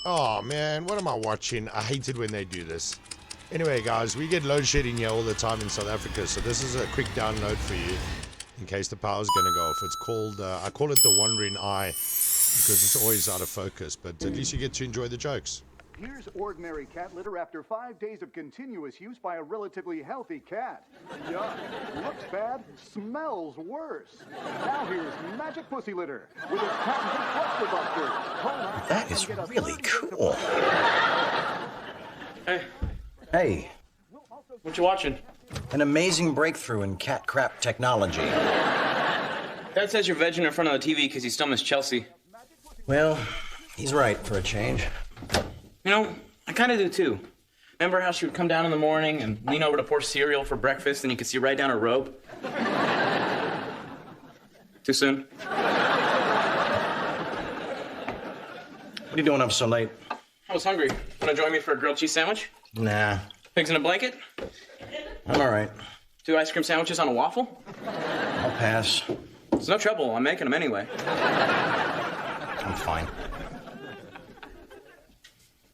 Oh man, what am I watching? I hate it when they do this. Anyway, guys, we get load shedding here all the time in South Africa, so this is a quick download for you in case the power's gonna go off. It's called, I call it the wandering eye because it's always out of focus, but at least you get to enjoy the jokes. Here's ordinary cat litter after 5 days of continuous use by a relatively healthy cat. Yuck. Looks bad, smells worse. Now here's magic pussy litter with its patented cluster buster. That is really cool. Hey, Hey, what you watching? an amazing breakthrough in cat crap technology. Dad says you're vegging in front of the TV because you still miss Chelsea. Well, he's right for a change. You know, I kind of do too. Remember how she would come down in the morning and lean over to pour cereal for breakfast and you could see right down her robe? Too soon? What are you doing up so late? I was hungry. Want to join me for a grilled cheese sandwich? Nah, Pigs in a blanket? I'm all right. 2 ice cream sandwiches on a waffle? I'll pass. It's no trouble. I'm making them anyway. I'm fine.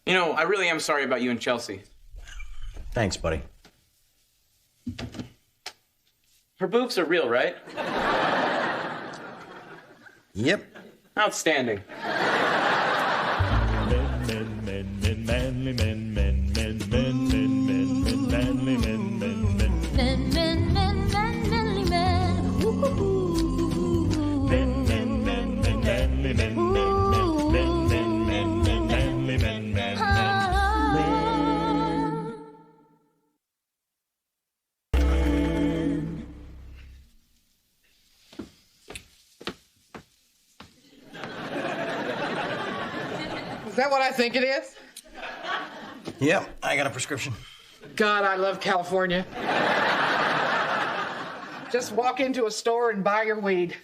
You know, I really am sorry about you and Chelsea. Thanks, buddy. Her boobs are real, right? Yep. Outstanding. Is that what I think it is? Yep, I got a prescription. God, I love California. Just walk into a store and buy your weed.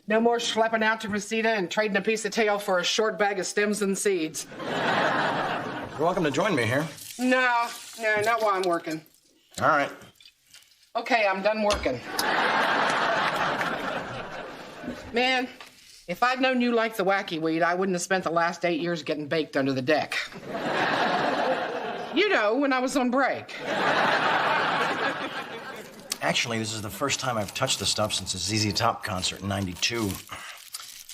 No more schlepping out to Reseda and trading a piece of tail for a short bag of stems and seeds. You're welcome to join me here. No, not while I'm working. All right. Okay, I'm done working. Man, if I'd known you liked the wacky weed, I wouldn't have spent the last 8 years getting baked under the deck. You know, when I was on break. Actually, this is the first time I've touched the stuff since the ZZ Top concert in '92.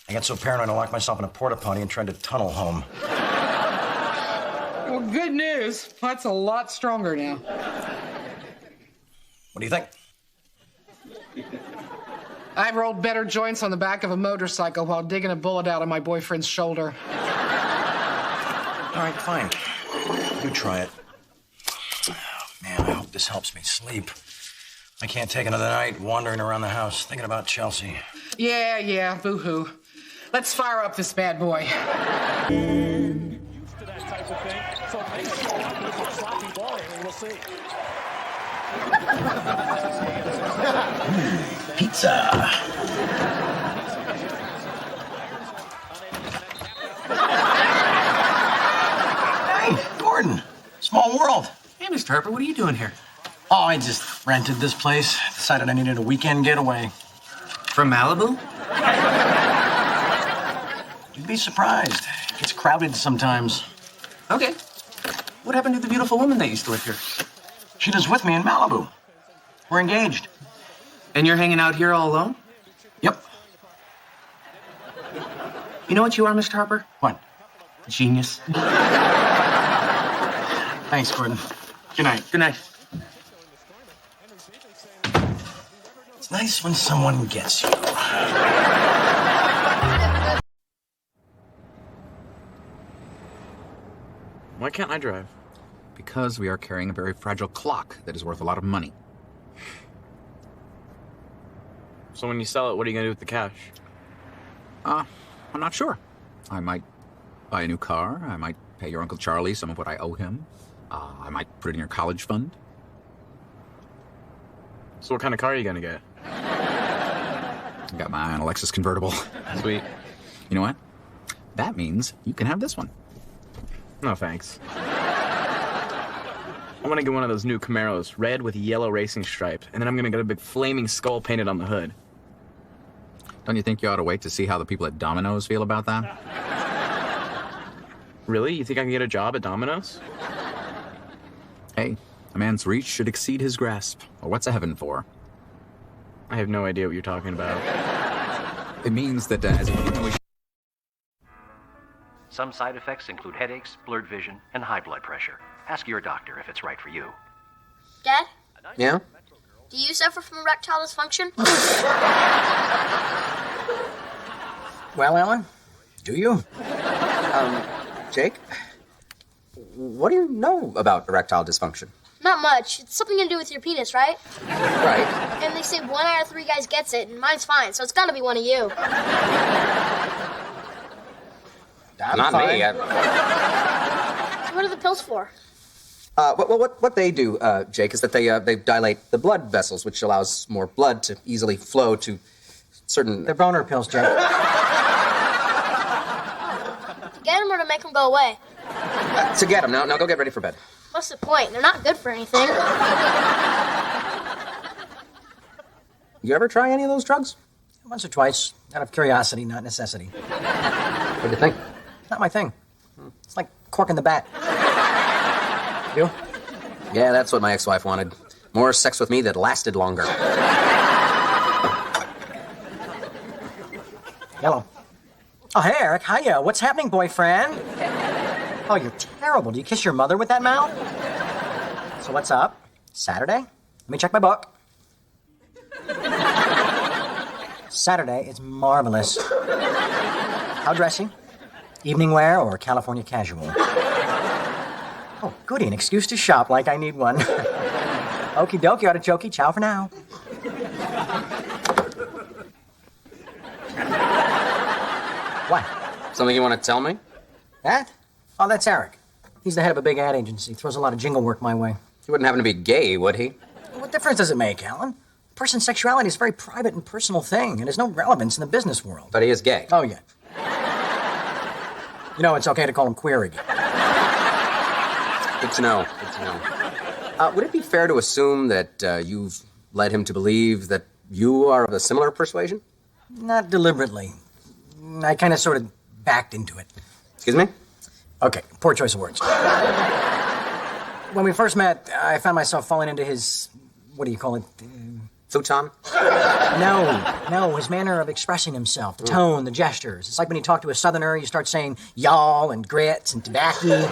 I got so paranoid I locked myself in a porta potty and tried to tunnel home. Well, good news. That's a lot stronger now. What do you think? I've rolled better joints on the back of a motorcycle while digging a bullet out of my boyfriend's shoulder. All right, fine. You try it. Oh, man, I hope this helps me sleep. I can't take another night wandering around the house thinking about Chelsea. Yeah, boo-hoo. Let's fire up this bad boy. Pizza. Hey, Gordon. Small world. Hey, Mr. Harper, what are you doing here? Oh, I just rented this place. Decided I needed a weekend getaway. From Malibu? You'd be surprised. It's crowded sometimes. Okay. What happened to the beautiful woman that used to live here? She lives with me in Malibu. We're engaged. And you're hanging out here all alone? Yep. You know what you are, Mr. Harper? What? Genius. Thanks, Gordon. Good night. Good night. It's nice when someone gets you. Why can't I drive? Because we are carrying a very fragile clock that is worth a lot of money. So when you sell it, what are you going to do with the cash? I'm not sure. I might buy a new car. I might pay your Uncle Charlie some of what I owe him. I might put it in your college fund. So what kind of car are you going to get? I got my eye on a Lexus convertible. Sweet. You know what? That means you can have this one. No, thanks. I want to get one of those new Camaros, red with yellow racing stripe, and then I'm going to get a big flaming skull painted on the hood. Don't you think you ought to wait to see how the people at Domino's feel about that? Really? You think I can get a job at Domino's? Hey, a man's reach should exceed his grasp. Or what's a heaven for? I have no idea what you're talking about. It means that as a Some side effects include headaches, blurred vision, and high blood pressure. Ask your doctor if it's right for you. Dad, Yeah? do you suffer from erectile dysfunction? Well, Alan, do you? Jake, what do you know about erectile dysfunction? Not much. It's something to do with your penis, right? Right. And they say 1 out of 3 guys gets it, and mine's fine, so it's gotta be one of you. Not me. So what are the pills for? What they do, Jake, is that they dilate the blood vessels, which allows more blood to easily flow to certain... They're boner pills, Jake. To get them or to make them go away? To get them. Now go get ready for bed. What's the point? They're not good for anything. You ever try any of those drugs? Once or twice, out of curiosity, not necessity. What do you think? Not my thing. It's like corking the bat. You? Yeah, that's what my ex-wife wanted. More sex with me that lasted longer. Hello. Oh, hey, Eric. Hiya. What's happening, boyfriend? Oh, you're terrible. Do you kiss your mother with that mouth? So what's up? Saturday? Let me check my book. Saturday is marvelous. How dressy? Evening wear or California casual? Oh, goody. An excuse to shop like I need one. Okie dokie, artichoke. Ciao for now. What? Something you want to tell me? That? Oh, that's Eric. He's the head of a big ad agency. Throws a lot of jingle work my way. He wouldn't happen to be gay, would he? What difference does it make, Alan? A person's sexuality is a very private and personal thing, and has no relevance in the business world. But he is gay. Oh, yeah. You know, it's okay to call him queer again. Good to know. Good to know. Would it be fair to assume that you've led him to believe that you are of a similar persuasion? Not deliberately. I kind of sort of backed into it. Excuse me? Okay, poor choice of words. When we first met, I found myself falling into his, what do you call it? Futon? No, his manner of expressing himself, the tone, the gestures. It's like when you talk to a southerner, you start saying y'all and grits and tobacco.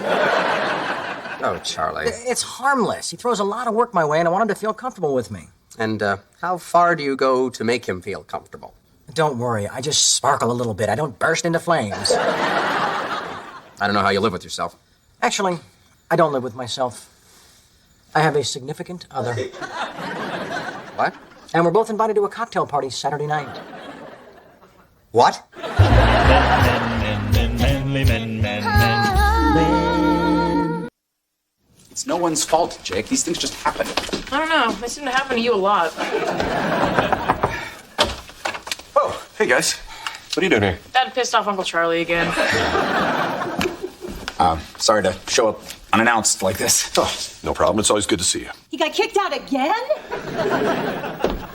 Oh, Charlie. It's harmless. He throws a lot of work my way, and I want him to feel comfortable with me. And how far do you go to make him feel comfortable? Don't worry, I just sparkle a little bit. I don't burst into flames. I don't know how you live with yourself. Actually, I don't live with myself. I have a significant other. What? And we're both invited to a cocktail party Saturday night. What? It's no one's fault, Jake. These things just happen. I don't know. They seem to happen to you a lot. Oh, hey guys. What are you doing here? Dad pissed off Uncle Charlie again. Sorry to show up unannounced like this. Oh, no problem. It's always good to see you. He got kicked out again?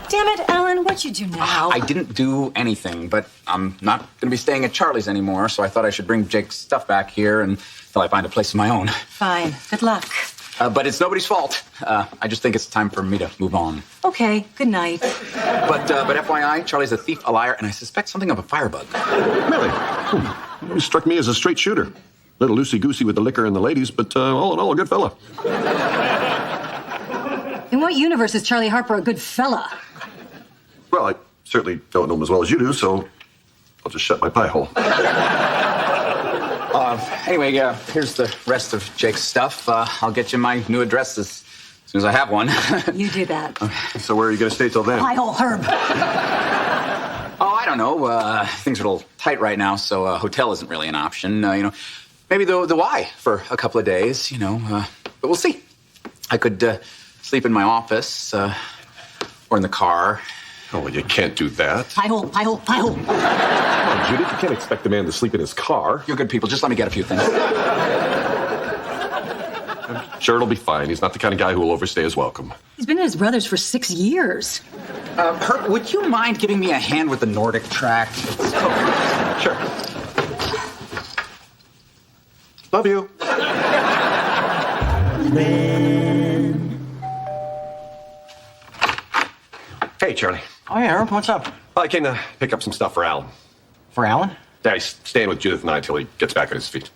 Damn it, Alan, what'd you do now? I didn't do anything, but I'm not going to be staying at Charlie's anymore, so I thought I should bring Jake's stuff back here until I find a place of my own. Fine. Good luck. But it's nobody's fault. I just think it's time for me to move on. Okay, good night. But FYI, Charlie's a thief, a liar, and I suspect something of a firebug. Really? He struck me as a straight shooter. Little loosey-goosey with the liquor and the ladies, but all in all, a good fella. In what universe is Charlie Harper a good fella? Well, I certainly don't know him as well as you do, so I'll just shut my pie hole. Anyway, here's the rest of Jake's stuff. I'll get you my new address as soon as I have one. You do that. So where are you going to stay till then? Hi, old Herb. Oh, I don't know. Things are a little tight right now, so a hotel isn't really an option. Maybe the Y for a couple of days, but we'll see. I could sleep in my office or in the car. Oh, well, you can't do that. Pie hole, pie hole, pie hole. Come on, Judith, you can't expect a man to sleep in his car. You're good people. Just let me get a few things. I'm sure it'll be fine. He's not the kind of guy who will overstay his welcome. He's been at his brother's for 6 years. Herb, would you mind giving me a hand with the Nordic track? Sure. Love you. Hey, Charlie. Oh, yeah, Herb, what's up? I came to pick up some stuff for Alan. For Alan? Yeah, he's staying with Judith and I until he gets back on his feet.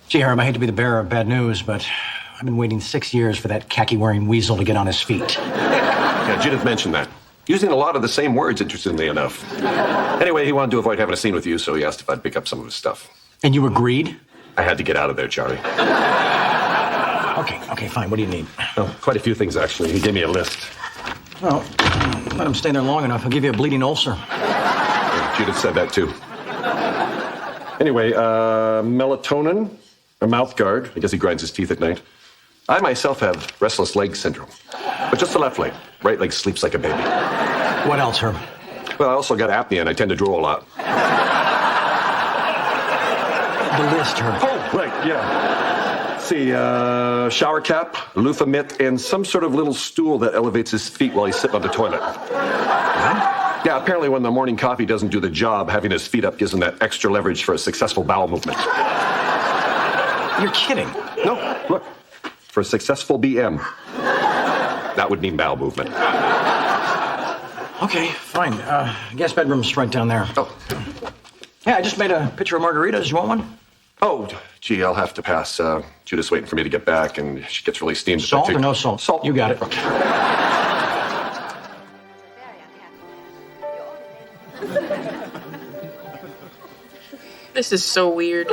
Gee, Herb, I hate to be the bearer of bad news, but I've been waiting 6 years for that khaki-wearing weasel to get on his feet. Yeah, Judith mentioned that. Using a lot of the same words, interestingly enough. Anyway, he wanted to avoid having a scene with you, so he asked if I'd pick up some of his stuff. And you agreed? I had to get out of there, Charlie. Okay, fine. What do you need? Oh, quite a few things, actually. He gave me a list. Well, let him stay there long enough. He'll give you a bleeding ulcer. Judith said that, too. Anyway, melatonin, a mouth guard. I guess he grinds his teeth at night. I myself have restless leg syndrome, but just the left leg. Right leg sleeps like a baby. What else, Herb? Well, I also got apnea, and I tend to drool a lot. The list, Herb. Oh, right, yeah. See, shower cap, loofah mitt, and some sort of little stool that elevates his feet while he's sitting on the toilet. Yeah, apparently when the morning coffee doesn't do the job, having his feet up gives him that extra leverage for a successful bowel movement. You're kidding. No, look. For a successful BM, that would mean bowel movement. Okay, fine. Guest bedroom's right down there. Oh. Yeah, I just made a pitcher of margaritas. You want one? Oh, gee, I'll have to pass. Judith's waiting for me to get back, and she gets really steamed. Salt or no salt? Salt. You got it. This is so weird.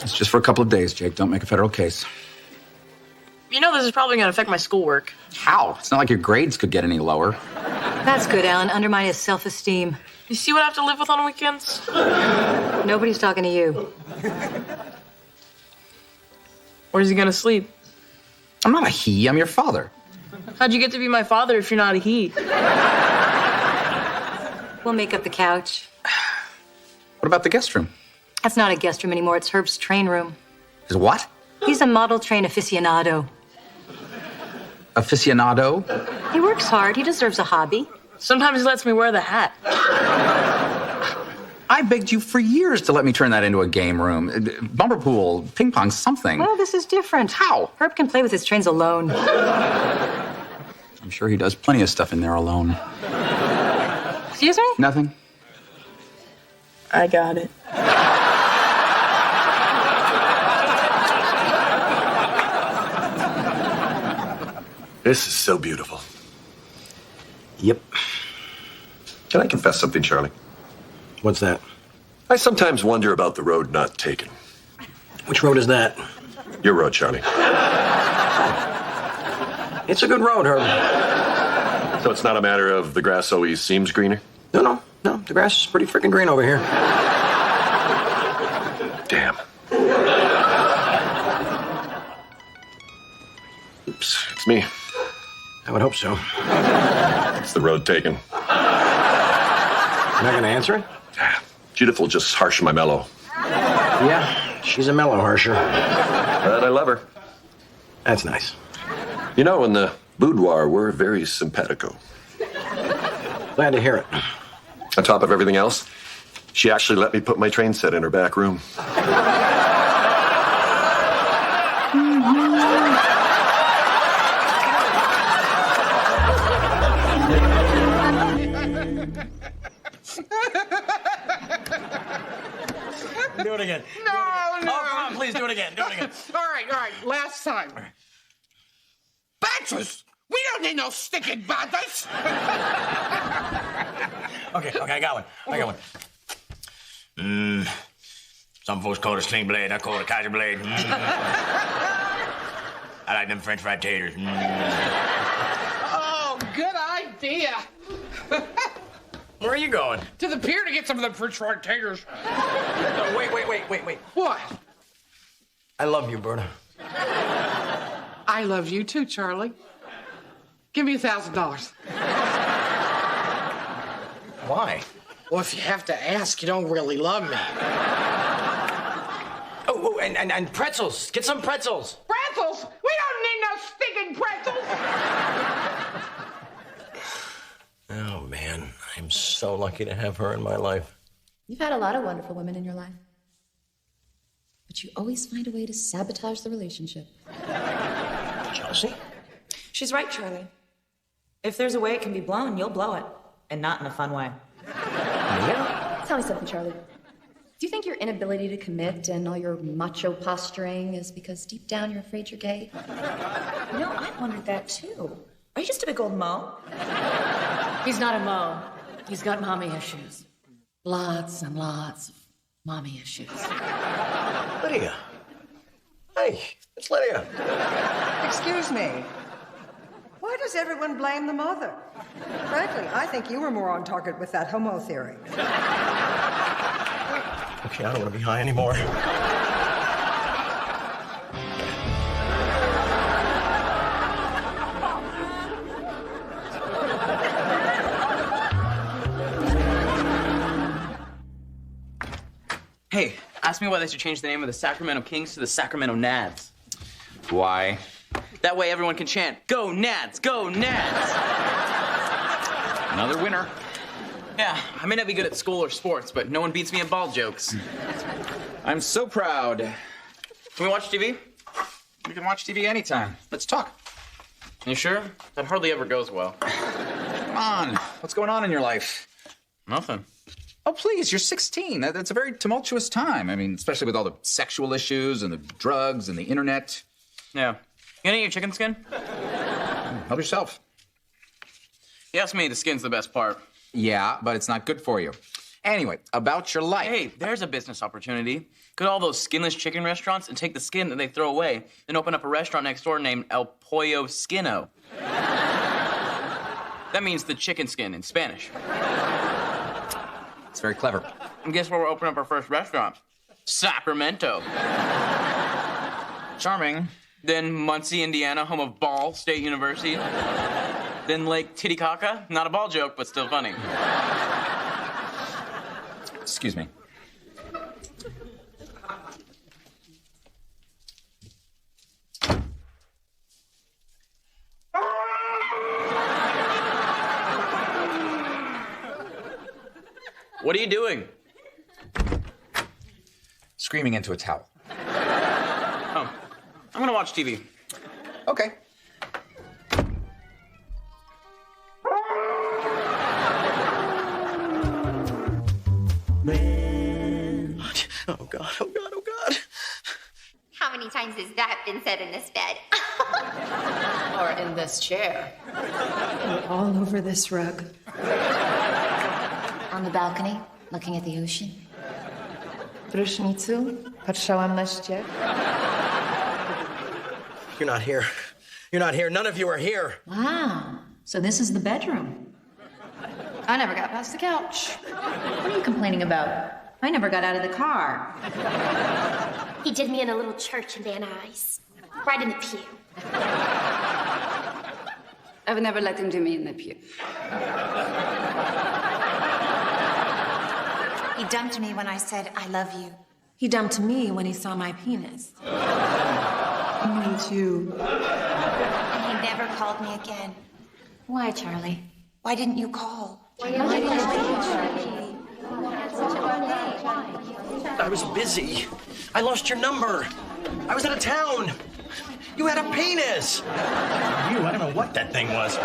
It's just for a couple of days, Jake. Don't make a federal case. You know this is probably going to affect my schoolwork. How? It's not like your grades could get any lower. That's good, Alan. Undermine his self-esteem. You see what I have to live with on weekends? Nobody's talking to you. Where's he going to sleep? I'm not a he. I'm your father. How'd you get to be my father if you're not a he? We'll make up the couch. What about the guest room? That's not a guest room anymore. It's Herb's train room. Is what? He's a model train aficionado. Aficionado? He works hard. He deserves a hobby. Sometimes he lets me wear the hat. I begged you for years to let me turn that into a game room. Bumper pool, ping pong, something. Well, this is different. How? Herb can play with his trains alone. I'm sure he does plenty of stuff in there alone. Excuse me? Nothing. I got it. This is so beautiful. Yep. Can I confess something, Charlie? What's that? I sometimes wonder about the road not taken. Which road is that? Your road, Charlie. It's a good road, Herb. So it's not a matter of the grass always seems greener? No. The grass is pretty freaking green over here. Damn. Oops, it's me. I would hope so. It's the road taken. You're not gonna answer it? Judith will just harsh my mellow. Yeah, she's a mellow harsher. But I love her. That's nice. You know, in the boudoir, we're very simpatico. Glad to hear it. On top of everything else, she actually let me put my train set in her back room. Do it again. No. Oh, come on, please do it again. Do it again. All right. Last time. Batches? We don't need no sticking batches. Okay, I got one. Some folks call it a sling blade. I call it a Kaiser blade. I like them French fried taters. Oh, good idea. Where are you going? To the pier to get some of them French fried taters. No, wait. What? I love you, Berta. I love you too, Charlie. Give me $1,000. Why? Well, if you have to ask, you don't really love me. Oh, and pretzels. Get some pretzels. Pretzels? We don't need no stinking pretzels. Oh, man. I'm so lucky to have her in my life. You've had a lot of wonderful women in your life. But But you always find a way to sabotage the relationship. Chelsea? She's right, Charlie. If there's a way it can be blown, you'll blow it. And not in a fun way. Yeah? Tell me something, Charlie. Do you think your inability to commit and all your macho posturing is because deep down you're afraid you're gay? You know, I wondered that too. Are you just a big old mo? He's not a mo. He's got mommy issues. Lots and lots of mommy issues. Lydia. Hey, it's Lydia. Excuse me. Why does everyone blame the mother? Frankly, I think you were more on target with that homo theory. Okay, I don't want to be high anymore. Hey, ask me why they should change the name of the Sacramento Kings to the Sacramento Nads. Why? That way everyone can chant, "Go Nads! Go Nads!" Another winner. Yeah, I may not be good at school or sports, but no one beats me at ball jokes. I'm so proud. Can we watch TV? We can watch TV anytime. Let's talk. You sure? That hardly ever goes well. Come on. What's going on in your life? Nothing. Oh, please, you're 16. That's a very tumultuous time. I mean, especially with all the sexual issues and the drugs and the internet. Yeah. You gonna eat your chicken skin? Help yourself. You asked me, the skin's the best part. Yeah, but it's not good for you. Anyway, about your life. Hey, there's a business opportunity. Go to all those skinless chicken restaurants and take the skin that they throw away, then open up a restaurant next door named El Pollo Skino. That means the chicken skin in Spanish. It's very clever. And guess where we're opening up our first restaurant? Sacramento. Charming. Then Muncie, Indiana, home of Ball State University. Then Lake Titicaca. Not a ball joke, but still funny. Excuse me. What are you doing? Screaming into a towel. Oh, I'm gonna watch TV. Okay. Oh, God, oh, God, oh, God. How many times has that been said in this bed? Or in this chair. Or all over this rug. On the balcony, looking at the ocean. W prysznicu patrzałam na ściek. You're not here. You're not here. None of you are here. Wow. So this is the bedroom. I never got past the couch. What are you complaining about? I never got out of the car. He did me in a little church in Van Nuys. Right in the pew. I would never let him do me in the pew. He dumped me when I said, I love you. He dumped me when he saw my penis. Me too. And he never called me again. Why, Charlie? Why didn't you call? I was busy. I lost your number. I was out of town. You had a penis. I don't know what that thing was.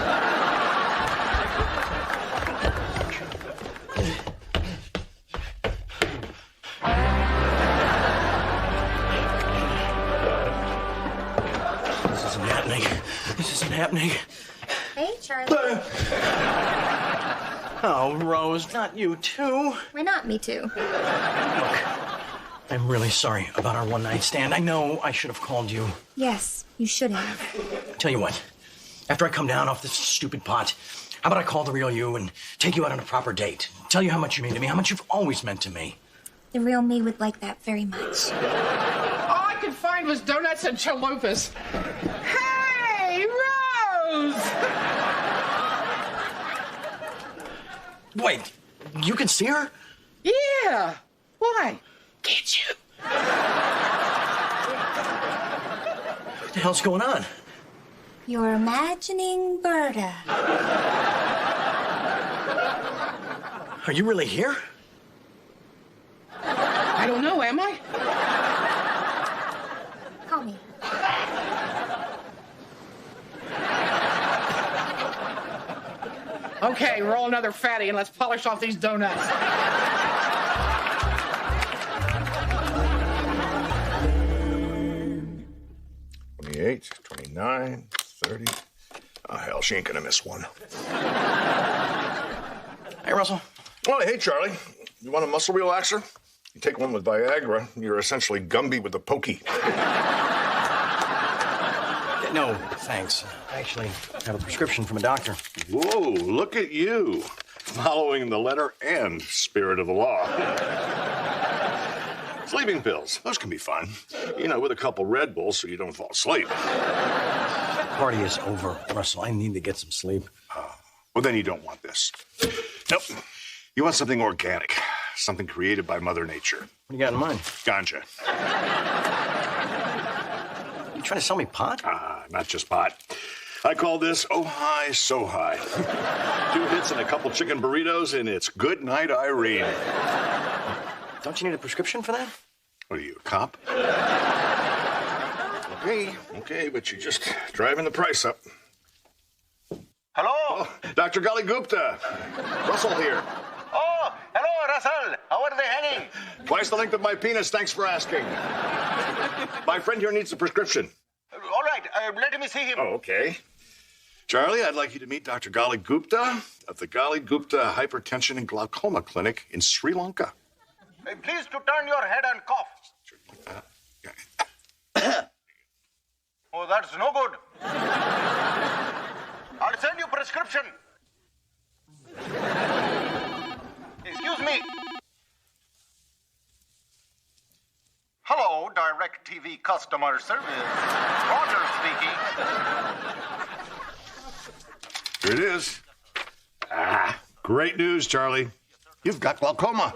This isn't happening. This isn't happening. Hey, Charlie. Oh, Rose, not you too. Why not? Me too. Look, I'm really sorry about our one-night stand. I know I should have called you. Yes, you should have. Tell you what, after I come down off this stupid pot, how about I call the real you and take you out on a proper date? Tell you how much you mean to me, how much you've always meant to me. The real me would like that very much. All I could find was donuts and chalupas. Hey, Rose! Wait, you can see her? Yeah. Why? Can't you? What the hell's going on? You're imagining Berta. Are you really here? I don't know, am I? Okay, roll another fatty and let's polish off these donuts. 28, 29, 30. Oh, hell, she ain't gonna miss one. Hey, Russell. Oh, hey, Charlie. You want a muscle relaxer? You take one with Viagra, you're essentially Gumby with the pokey. No, thanks. I actually have a prescription from a doctor. Whoa, look at you. Following the letter and spirit of the law. Sleeping pills. Those can be fun. You know, with a couple Red Bulls so you don't fall asleep. Party is over, Russell. I need to get some sleep. Well, then you don't want this. Nope. You want something organic. Something created by Mother Nature. What do you got in mind? Ganja. You trying to sell me pot? Not just pot. I call this Oh High, So High. 2 hits and a couple chicken burritos, and it's good night, Irene. Don't you need a prescription for that? What are you, a cop? Okay, but you're just driving the price up. Hello? Oh, Dr. Gali Gupta. Russell here. Oh, hello, Russell. How are they hanging? Twice the length of my penis, thanks for asking. My friend here needs a prescription. All right, let me see him. Oh, okay. Charlie, I'd like you to meet Dr. Gali Gupta of the Gali Gupta Hypertension and Glaucoma Clinic in Sri Lanka. Please to turn your head and cough. Oh, that's no good. I'll send you prescription. Excuse me. Hello, Direct TV customer service. Roger speaking. Here it is. Great news, Charlie. You've got glaucoma.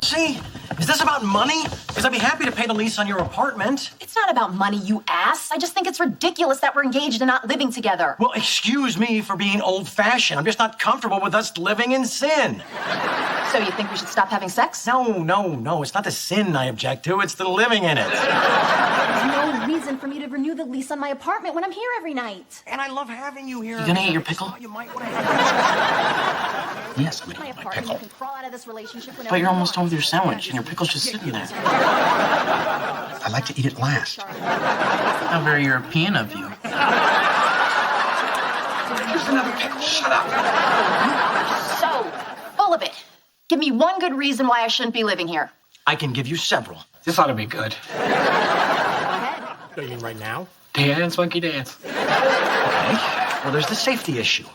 See? Is this about money? Because I'd be happy to pay the lease on your apartment. It's not about money, you ass. I just think it's ridiculous that we're engaged and not living together. Well, excuse me for being old-fashioned. I'm just not comfortable with us living in sin. So you think we should stop having sex? No. It's not the sin I object to. It's the living in it. There's no reason for me to renew the lease on my apartment when I'm here every night. And I love having you here. You gonna eat your pickle? You might want to Yes, I'm My gonna eat my apartment, pickle. you can crawl out of this relationship whenever But you're you almost done want. with your sandwich, and your pickle's just sitting there. I like to eat it last. How very European of you. Here's another pickle. Shut up. So, full of it. Give me one good reason why I shouldn't be living here. I can give you several. This ought to be good. Go ahead. What, you mean right now? Dance, monkey dance. Okay. Well, there's the safety issue.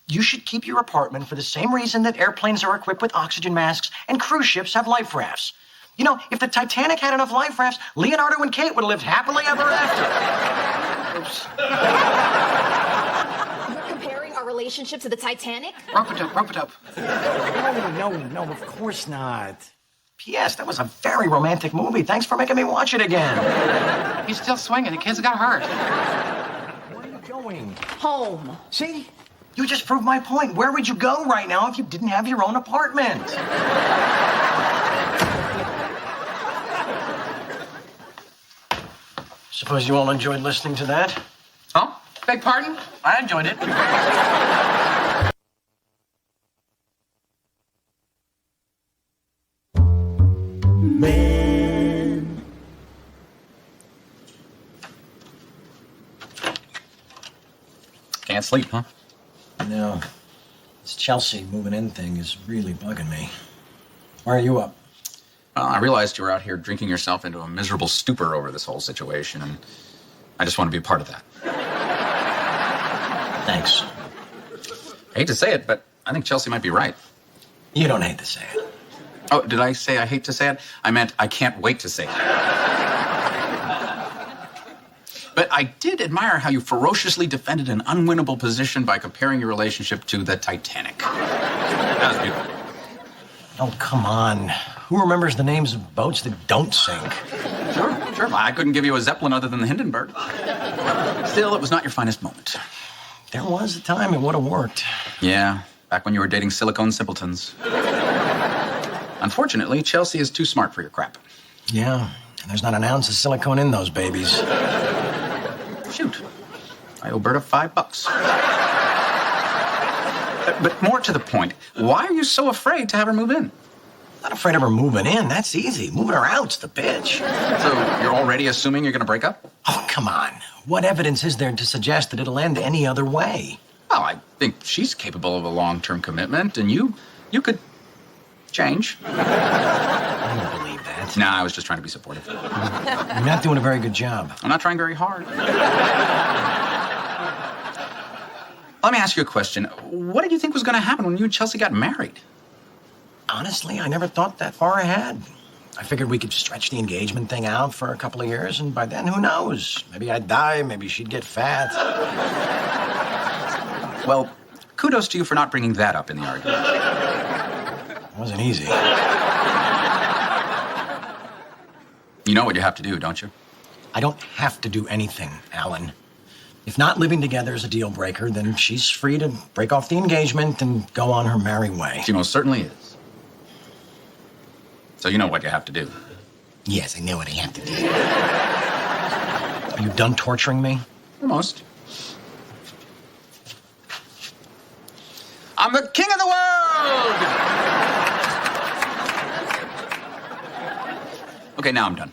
You should keep your apartment for the same reason that airplanes are equipped with oxygen masks and cruise ships have life rafts. You know, if the Titanic had enough life rafts, Leonardo and Kate would have lived happily ever after. Oops. You're comparing our relationship to the Titanic? Rope it up. No, of course not. P.S. That was a very romantic movie. Thanks for making me watch it again. He's still swinging. The kids got hurt. Where are you going? Home. See? You just proved my point. Where would you go right now if you didn't have your own apartment? Suppose you all enjoyed listening to that? Oh, beg pardon? I enjoyed it. Can't sleep, huh? No. This Chelsea moving in thing is really bugging me. Why are you up? Well, I realized you were out here drinking yourself into a miserable stupor over this whole situation, and I just want to be a part of that. Thanks. I hate to say it, but I think Chelsea might be right. You don't hate to say it. Oh, did I say I hate to say it? I meant I can't wait to say it. But I did admire how you ferociously defended an unwinnable position by comparing your relationship to the Titanic. That was beautiful. Oh, come on. Who remembers the names of boats that don't sink? Sure. I couldn't give you a Zeppelin other than the Hindenburg. Still, it was not your finest moment. There was a time it would have worked. Yeah, back when you were dating silicone simpletons. Unfortunately, Chelsea is too smart for your crap. Yeah, and there's not an ounce of silicone in those babies. Shoot. I owe Berta $5. But more to the point, why are you so afraid to have her move in? Not afraid of her moving in. That's easy. Moving her out's the bitch. So you're already assuming you're going to break up? Oh, come on. What evidence is there to suggest that it'll end any other way? Well, I think she's capable of a long-term commitment, and you could change. I don't believe that. Nah, I was just trying to be supportive. You're not doing a very good job. I'm not trying very hard. Let me ask you a question. What did you think was going to happen when you and Chelsea got married? Honestly, I never thought that far ahead. I figured we could stretch the engagement thing out for a couple of years, and by then, who knows? Maybe I'd die, maybe she'd get fat. Well, kudos to you for not bringing that up in the argument. It wasn't easy. You know what you have to do, don't you? I don't have to do anything, Alan. If not living together is a deal breaker, then she's free to break off the engagement and go on her merry way. She most certainly is. So you know what you have to do. Yes, I know what I have to do. Are you done torturing me? Almost. I'm the king of the world! Okay, now I'm done.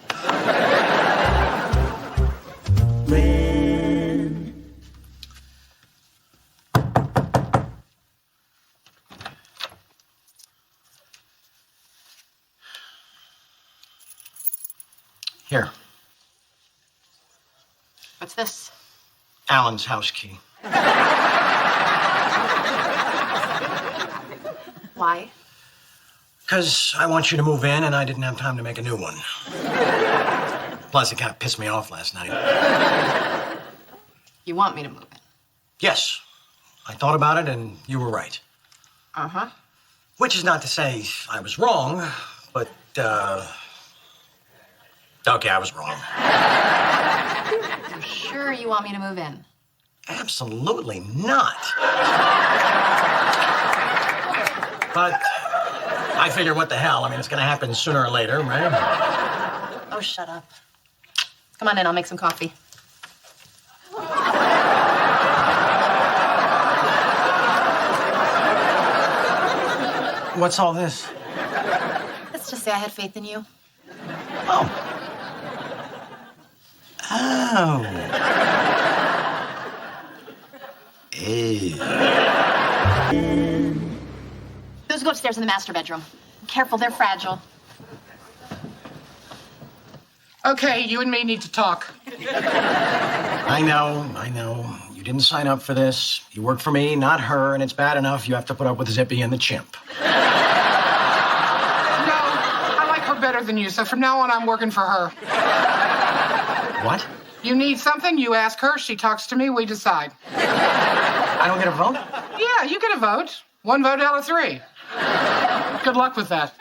Here, What's this? Alan's house key. Why? Because I want you to move in, and I didn't have time to make a new one. Plus, it kind of pissed me off last night. You want me to move in? Yes, I thought about it, and you were right. Uh-huh. Which is not to say I was wrong, but, okay, I was wrong. You're sure you want me to move in? Absolutely not. But I figure, what the hell? I mean, it's gonna happen sooner or later, right? Oh, shut up. Come on in, I'll make some coffee. What's all this? Let's just say I had faith in you. Oh. Oh. Ew. Those go upstairs in the master bedroom. Careful, they're fragile. Okay, you and me need to talk. I know. You didn't sign up for this. You work for me, not her, and it's bad enough you have to put up with Zippy and the chimp. No, I like her better than you, so from now on I'm working for her. What? You need something, you ask her, she talks to me, we decide. I don't get a vote? Yeah, you get a vote. 1 vote out of 3. Good luck with that.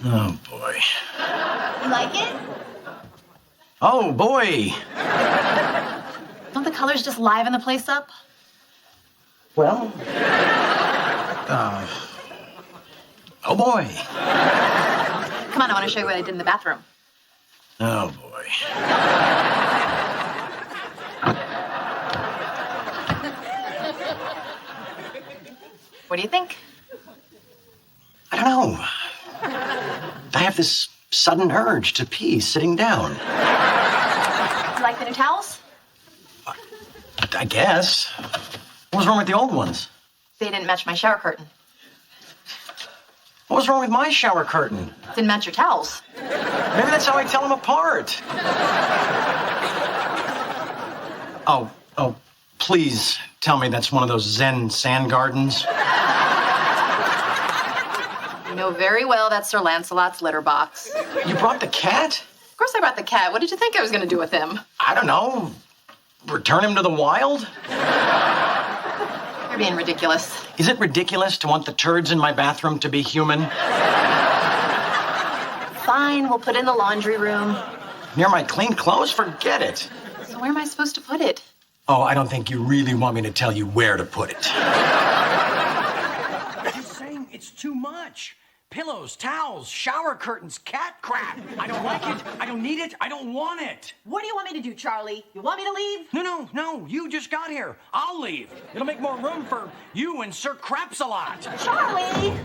Oh, boy. You like it? Oh, boy. Don't the colors just liven the place up? Well, oh, boy. Come on, I want to show you what I did in the bathroom. Oh, boy. What do you think? I don't know. I have this sudden urge to pee sitting down. You like the new towels? I guess. What was wrong with the old ones? They didn't match my shower curtain. What was wrong with my shower curtain? Didn't match your towels. Maybe that's how I tell them apart. Oh, please tell me that's one of those Zen sand gardens. You know very well that's Sir Lancelot's litter box. You brought the cat? Of course I brought the cat. What did you think I was going to do with him? I don't know. Return him to the wild? You're being ridiculous. Is it ridiculous to want the turds in my bathroom to be human? Fine, we'll put it in the laundry room. Near my clean clothes? Forget it. So where am I supposed to put it? Oh, I don't think you really want me to tell you where to put it. You're saying it's too much. Pillows, towels, shower curtains, cat crap. I don't like it. I don't need it. I don't want it. What do you want me to do, Charlie? You want me to leave? No. You just got here. I'll leave. It'll make more room for you and Sir Craps-a-Lot. Charlie!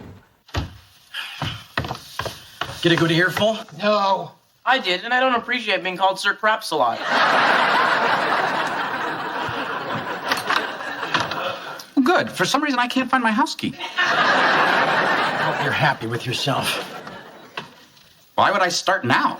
Get a good earful? No. I did, and I don't appreciate being called Sir Craps-a-Lot. Good. For some reason, I can't find my house key. Hope you're happy with yourself. Why would I start now?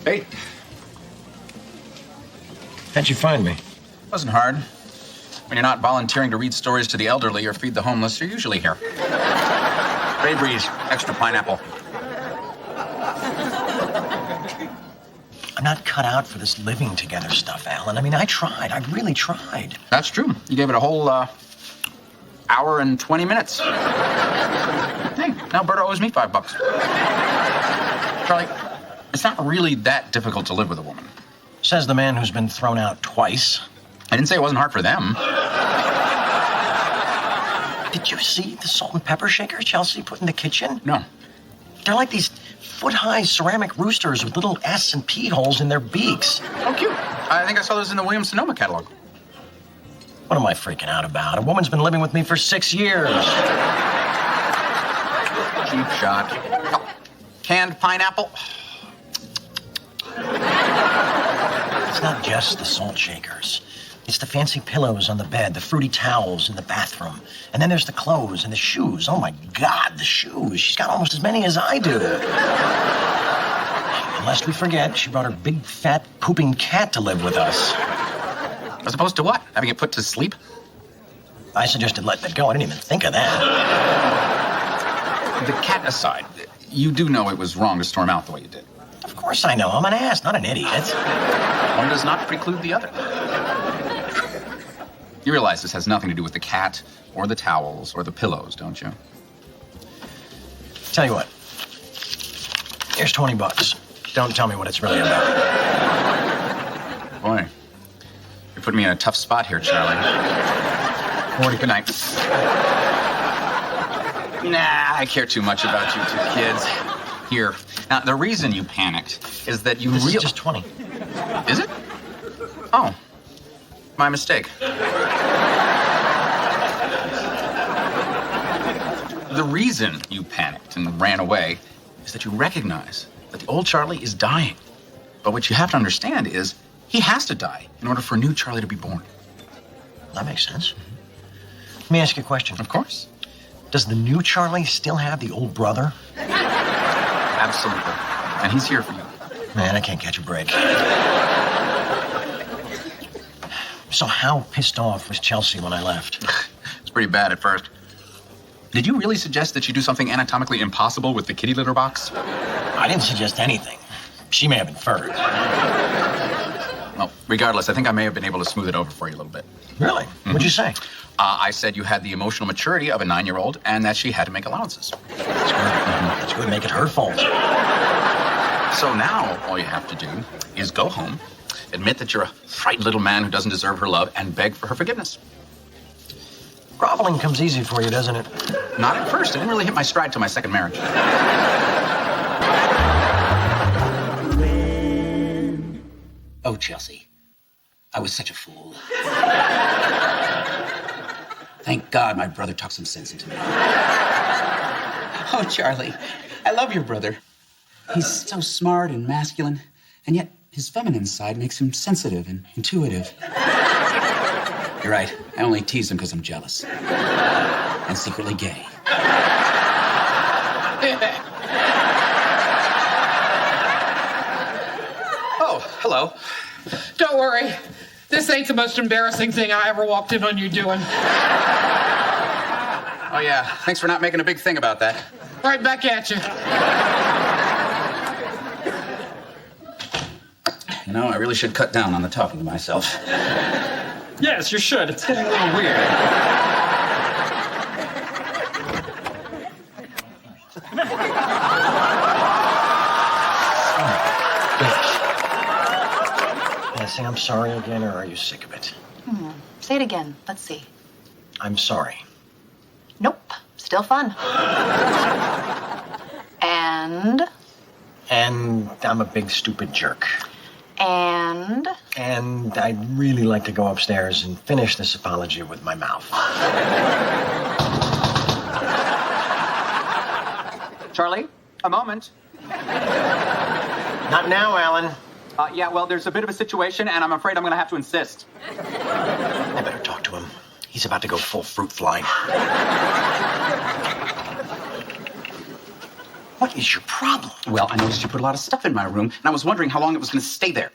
Hey. How'd you find me? Wasn't hard. When you're not volunteering to read stories to the elderly or feed the homeless, you're usually here. Bay Breeze, extra pineapple. I'm not cut out for this living together stuff, Alan. I mean, I tried. I really tried. That's true. You gave it a whole hour and 20 minutes. Hey, now Berta owes me $5. Charlie, it's not really that difficult to live with a woman. Says the man who's been thrown out twice. I didn't say it wasn't hard for them. Did you see the salt and pepper shakers Chelsea put in the kitchen? No. They're like these foot-high ceramic roosters with little S and P holes in their beaks. Oh, cute. I think I saw those in the Williams-Sonoma catalog. What am I freaking out about? A woman's been living with me for 6 years. Cheap shot. Oh, canned pineapple. It's not just the salt shakers. It's the fancy pillows on the bed, the fruity towels in the bathroom. And then there's the clothes and the shoes. Oh, my God, the shoes. She's got almost as many as I do. And lest we forget, she brought her big, fat, pooping cat to live with us. As opposed to what? Having it put to sleep? I suggested letting it go. I didn't even think of that. The cat aside, you do know it was wrong to storm out the way you did. Of course I know. I'm an ass, not an idiot. One does not preclude the other. You realize this has nothing to do with the cat or the towels or the pillows, don't you? Tell you what. Here's $20. Don't tell me what it's really about. Boy, you're putting me in a tough spot here, Charlie. Morty, good night. Nah, I care too much about you two kids. Here. Now, the reason you panicked is that you This is just 20. Is it? Oh. My mistake. The reason you panicked and ran away is that you recognize that the old Charlie is dying. But what you have to understand is he has to die in order for a new Charlie to be born. That makes sense. Let me ask you a question. Of course. Does the new Charlie still have the old brother? Absolutely. And he's here for you. Man, I can't catch a break. So how pissed off was Chelsea when I left? It's pretty bad at first. Did you really suggest that you do something anatomically impossible with the kitty litter box? I didn't suggest anything. She may have inferred. Well, regardless, I think I may have been able to smooth it over for you a little bit. Really? Mm-hmm. What'd you say? I said you had the emotional maturity of a 9-year-old and that she had to make allowances. That's good. That's good. Make it her fault. So now all you have to do is go home, admit that you're a frightened little man who doesn't deserve her love, and beg for her forgiveness. Groveling comes easy for you, doesn't it? Not at first. I didn't really hit my stride till my second marriage. Oh, Chelsea, I was such a fool. Thank God my brother talked some sense into me. Oh, Charlie, I love your brother. He's so smart and masculine, and yet his feminine side makes him sensitive and intuitive. You're right. I only tease him because I'm jealous. And secretly gay. Oh, hello. Don't worry. This ain't the most embarrassing thing I ever walked in on you doing. Oh, yeah. Thanks for not making a big thing about that. Right back at you. You know, I really should cut down on the talking to myself. Yes, you should. It's getting a little weird. say I'm sorry again, or are you sick of it? Say it again. Let's see. I'm sorry. Nope. Still fun. And I'm a big, stupid jerk. And I'd really like to go upstairs and finish this apology with my mouth. Charlie, a moment. Not now, Alan. Yeah, well, there's a bit of a situation, and I'm afraid I'm going to have to insist. I better talk to him. He's about to go full fruit fly. What is your problem? Well, I noticed you put a lot of stuff in my room, and I was wondering how long it was going to stay there.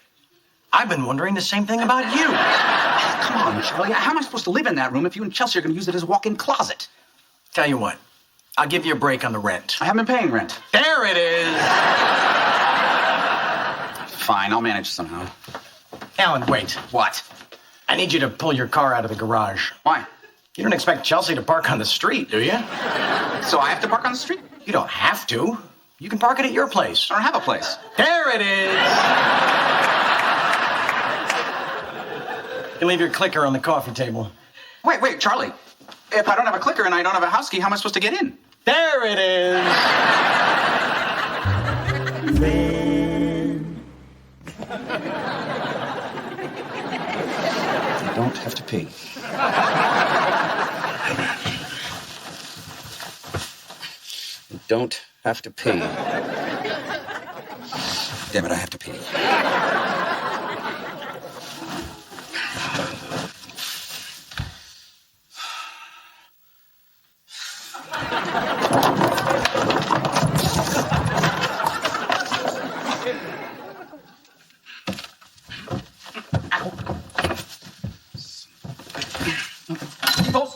I've been wondering the same thing about you. Come on, Charlie. How am I supposed to live in that room if you and Chelsea are going to use it as a walk-in closet? Tell you what, I'll give you a break on the rent. I haven't been paying rent. There it is! Fine, I'll manage somehow. Alan, wait. What? I need you to pull your car out of the garage. Why? You don't expect Chelsea to park on the street, do you? So I have to park on the street? You don't have to. You can park it at your place. I don't have a place. There it is! You can leave your clicker on the coffee table. Wait, Charlie. If I don't have a clicker and I don't have a house key, how am I supposed to get in? There it is! I don't have to pee. I don't have to pee. Damn it, I have to pee.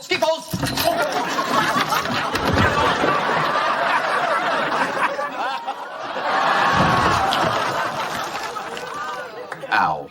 Ski poles! Ow.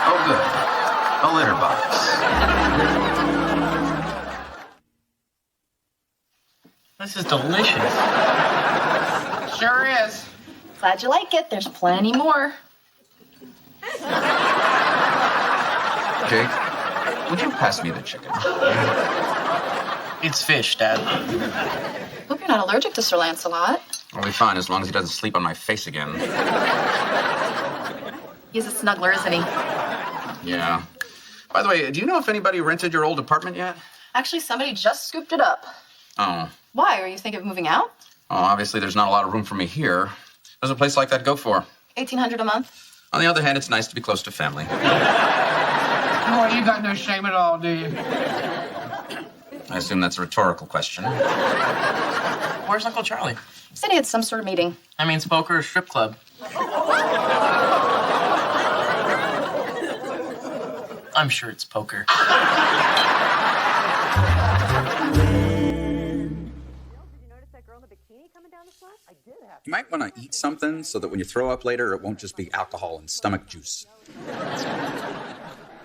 Oh, good. A litter box. This is delicious. Sure is. glad you like it. There's plenty more. Jake, would you pass me the chicken? It's fish, Dad. Hope you're not allergic to Sir Lancelot. I'll be fine as long as he doesn't sleep on my face again. He's a snuggler, isn't he? Yeah. By the way, do you know if anybody rented your old apartment yet? Actually, somebody just scooped it up. Oh. Why? Are you thinking of moving out? Oh, obviously there's not a lot of room for me here. What does a place like that go for? $1,800 a month. On the other hand, it's nice to be close to family. Boy, you got no shame at all, do you? I assume that's a rhetorical question. Where's Uncle Charlie? He said he had some sort of meeting. I mean, poker or strip club. I'm sure it's poker. You might want to eat something so that when you throw up later, it won't just be alcohol and stomach juice.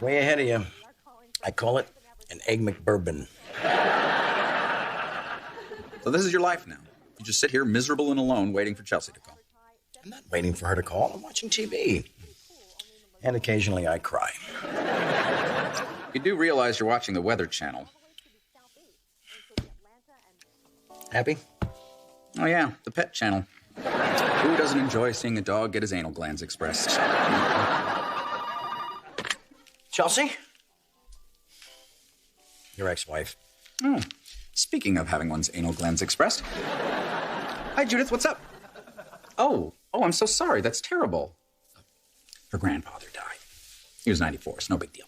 Way ahead of you. I call it an Egg McBourbon. So this is your life now. You just sit here miserable and alone waiting for Chelsea to call. I'm not waiting for her to call. I'm watching TV. And occasionally I cry. You do realize you're watching the Weather Channel. Happy? Oh, yeah, the pet channel. Who doesn't enjoy seeing a dog get his anal glands expressed? Chelsea? Your ex-wife. Oh, speaking of having one's anal glands expressed. Hi, Judith, what's up? Oh, I'm so sorry. That's terrible. Her grandfather died. He was 94, it's no big deal.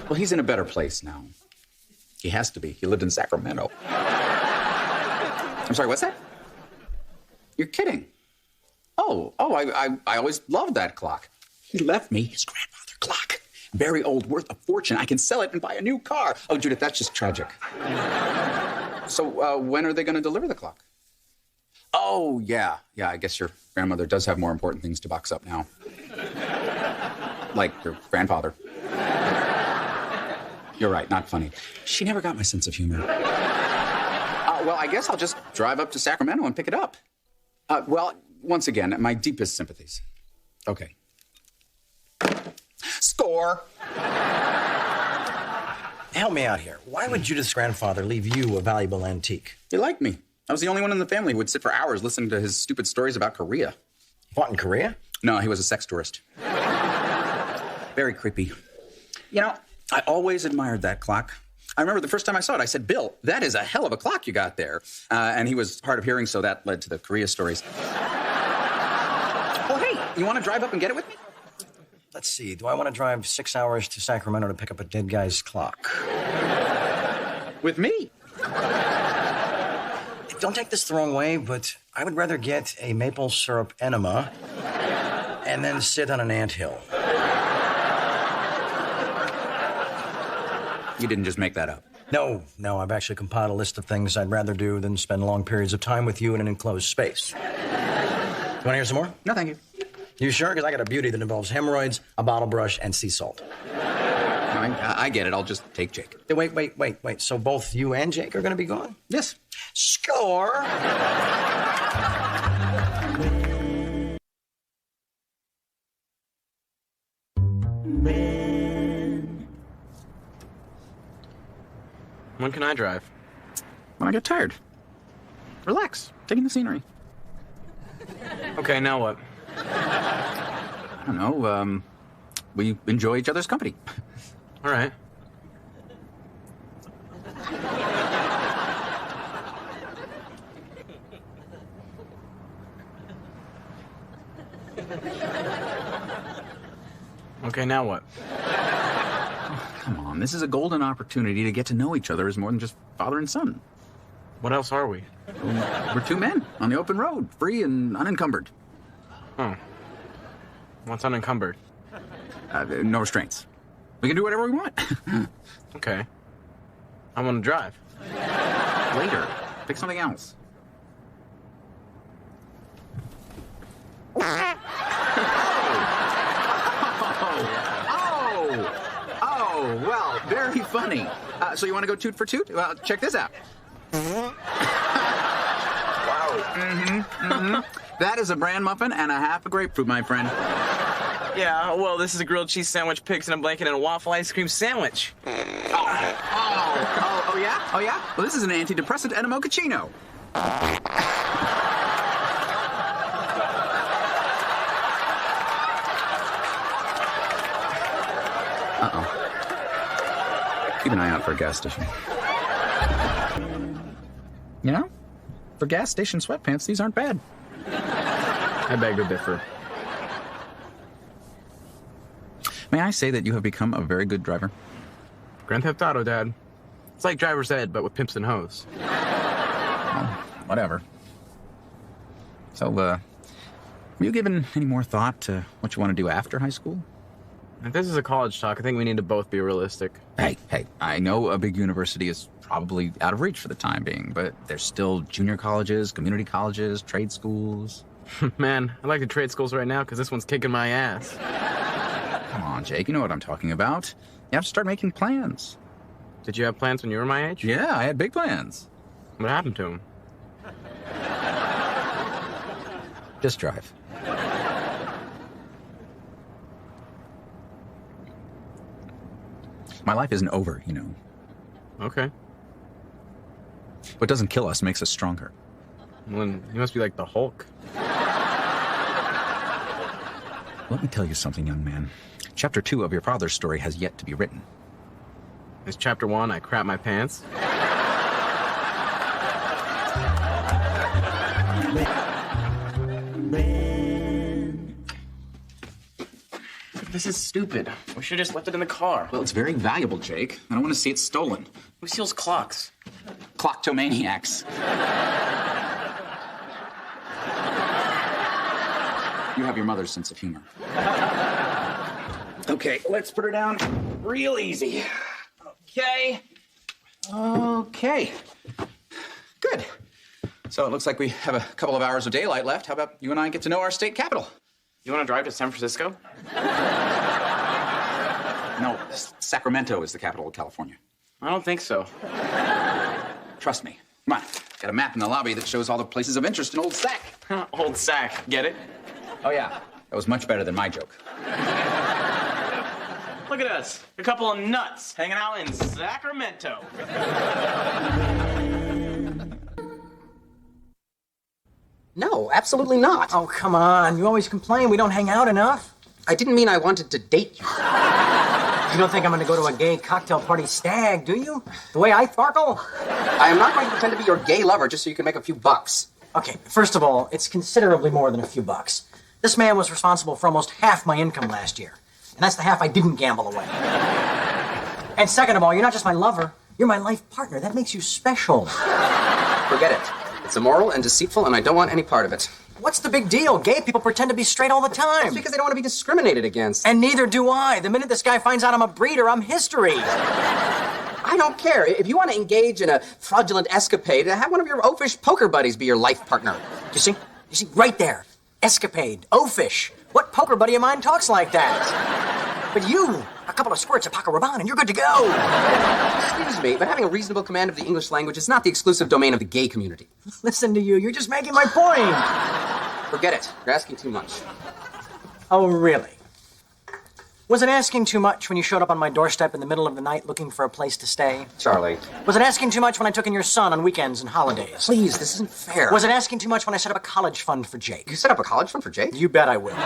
Well, he's in a better place now. He has to be. He lived in Sacramento. I'm sorry, what's that? You're kidding. I always loved that clock. He left me his grandfather clock. Very old, worth a fortune. I can sell it and buy a new car. Oh, Judith, that's just tragic. So when are they going to deliver the clock? Oh, yeah. Yeah, I guess your grandmother does have more important things to box up now. Like your grandfather. You're right, not funny. She never got my sense of humor. Well, I guess I'll just drive up to Sacramento and pick it up. Well, once again, my deepest sympathies. Okay. Score! Help me out here. Why would Judith's grandfather leave you a valuable antique? He liked me. I was the only one in the family who would sit for hours listening to his stupid stories about Korea. He fought in Korea? No, he was a sex tourist. Very creepy. You know, I always admired that clock. I remember the first time I saw it, I said, Bill, that is a hell of a clock you got there. And he was hard of hearing, so that led to the Korea stories. Oh, hey, you want to drive up and get it with me? Let's see. Do I want to drive 6 hours to Sacramento to pick up a dead guy's clock? With me? Don't take this the wrong way, but I would rather get a maple syrup enema and then sit on an anthill. You didn't just make that up. No, I've actually compiled a list of things I'd rather do than spend long periods of time with you in an enclosed space. You want to hear some more? No, thank you. You sure? Because I got a beauty that involves hemorrhoids, a bottle brush, and sea salt. I get it. I'll just take Jake. Wait. So both you and Jake are going to be gone? Yes. Score! When can I drive? When I get tired. Relax. Taking the scenery. Okay, now what? I don't know. We enjoy each other's company. All right. Okay, now what? Come on, this is a golden opportunity to get to know each other as more than just father and son. What else are we? We're two men on the open road, free and unencumbered. Oh. What's unencumbered? No restraints. We can do whatever we want. Okay. I want to drive. Later. Pick something else. Oh, well, very funny. So you want to go toot for toot? Well, check this out. Wow. That is a bran muffin and a half a grapefruit, my friend. Yeah, well, this is a grilled cheese sandwich, pigs in a blanket, and a waffle ice cream sandwich. Oh, yeah? Oh, yeah? Well, this is an antidepressant and a mochaccino. Uh-oh. Keep an eye out for a gas station. You know, for gas station sweatpants, these aren't bad. I beg to differ. May I say that you have become a very good driver? Grand Theft Auto, Dad. It's like driver's ed, but with pimps and hoes. Well, whatever. So, have you given any more thought to what you want to do after high school? If this is a college talk, I think we need to both be realistic. Hey, I know a big university is probably out of reach for the time being, but there's still junior colleges, community colleges, trade schools. Man, I like the trade schools right now because this one's kicking my ass. Come on, Jake, you know what I'm talking about. You have to start making plans. Did you have plans when you were my age? Yeah, I had big plans. What happened to them? Just drive. My life isn't over, you know. Okay. What doesn't kill us makes us stronger. Well, then you must be like the Hulk. Let me tell you something, young man. Chapter 2 of your father's story has yet to be written. Is chapter 1 I crap my pants? This is stupid. We should have just left it in the car. Well, it's very valuable, Jake. I don't want to see it stolen. Who steals clocks? Clocktomaniacs. You have your mother's sense of humor. Okay, let's put her down real easy. Okay. Good. So it looks like we have a couple of hours of daylight left. How about you and I get to know our state capital? You want to drive to San Francisco? No, Sacramento is the capital of California. I don't think so. Trust me. Come on. Got a map in the lobby that shows all the places of interest in Old Sac. Old Sac, get it? Oh, yeah. That was much better than my joke. Look at us, a couple of nuts hanging out in Sacramento. No, absolutely not. Oh, come on. You always complain we don't hang out enough. I didn't mean I wanted to date you. You don't think I'm going to go to a gay cocktail party stag, do you? The way I sparkle? I am not going to pretend to be your gay lover just so you can make a few bucks. Okay, first of all, it's considerably more than a few bucks. This man was responsible for almost half my income last year. And that's the half I didn't gamble away. And second of all, you're not just my lover, you're my life partner. That makes you special. Forget it. It's immoral and deceitful, and I don't want any part of it. What's the big deal? Gay people pretend to be straight all the time. It's because they don't want to be discriminated against. And neither do I. The minute this guy finds out I'm a breeder, I'm history. I don't care. If you want to engage in a fraudulent escapade, have one of your oafish poker buddies be your life partner. You see? Right there. Escapade. Oafish. What poker buddy of mine talks like that? But you, a couple of squirts of Paco Rabanne, and you're good to go. Excuse me, but having a reasonable command of the English language is not the exclusive domain of the gay community. Listen to you. You're just making my point. Forget it. You're asking too much. Oh, really? Was it asking too much when you showed up on my doorstep in the middle of the night looking for a place to stay? Charlie. Was it asking too much when I took in your son on weekends and holidays? Please, this isn't fair. Was it asking too much when I set up a college fund for Jake? You set up a college fund for Jake? You bet I will.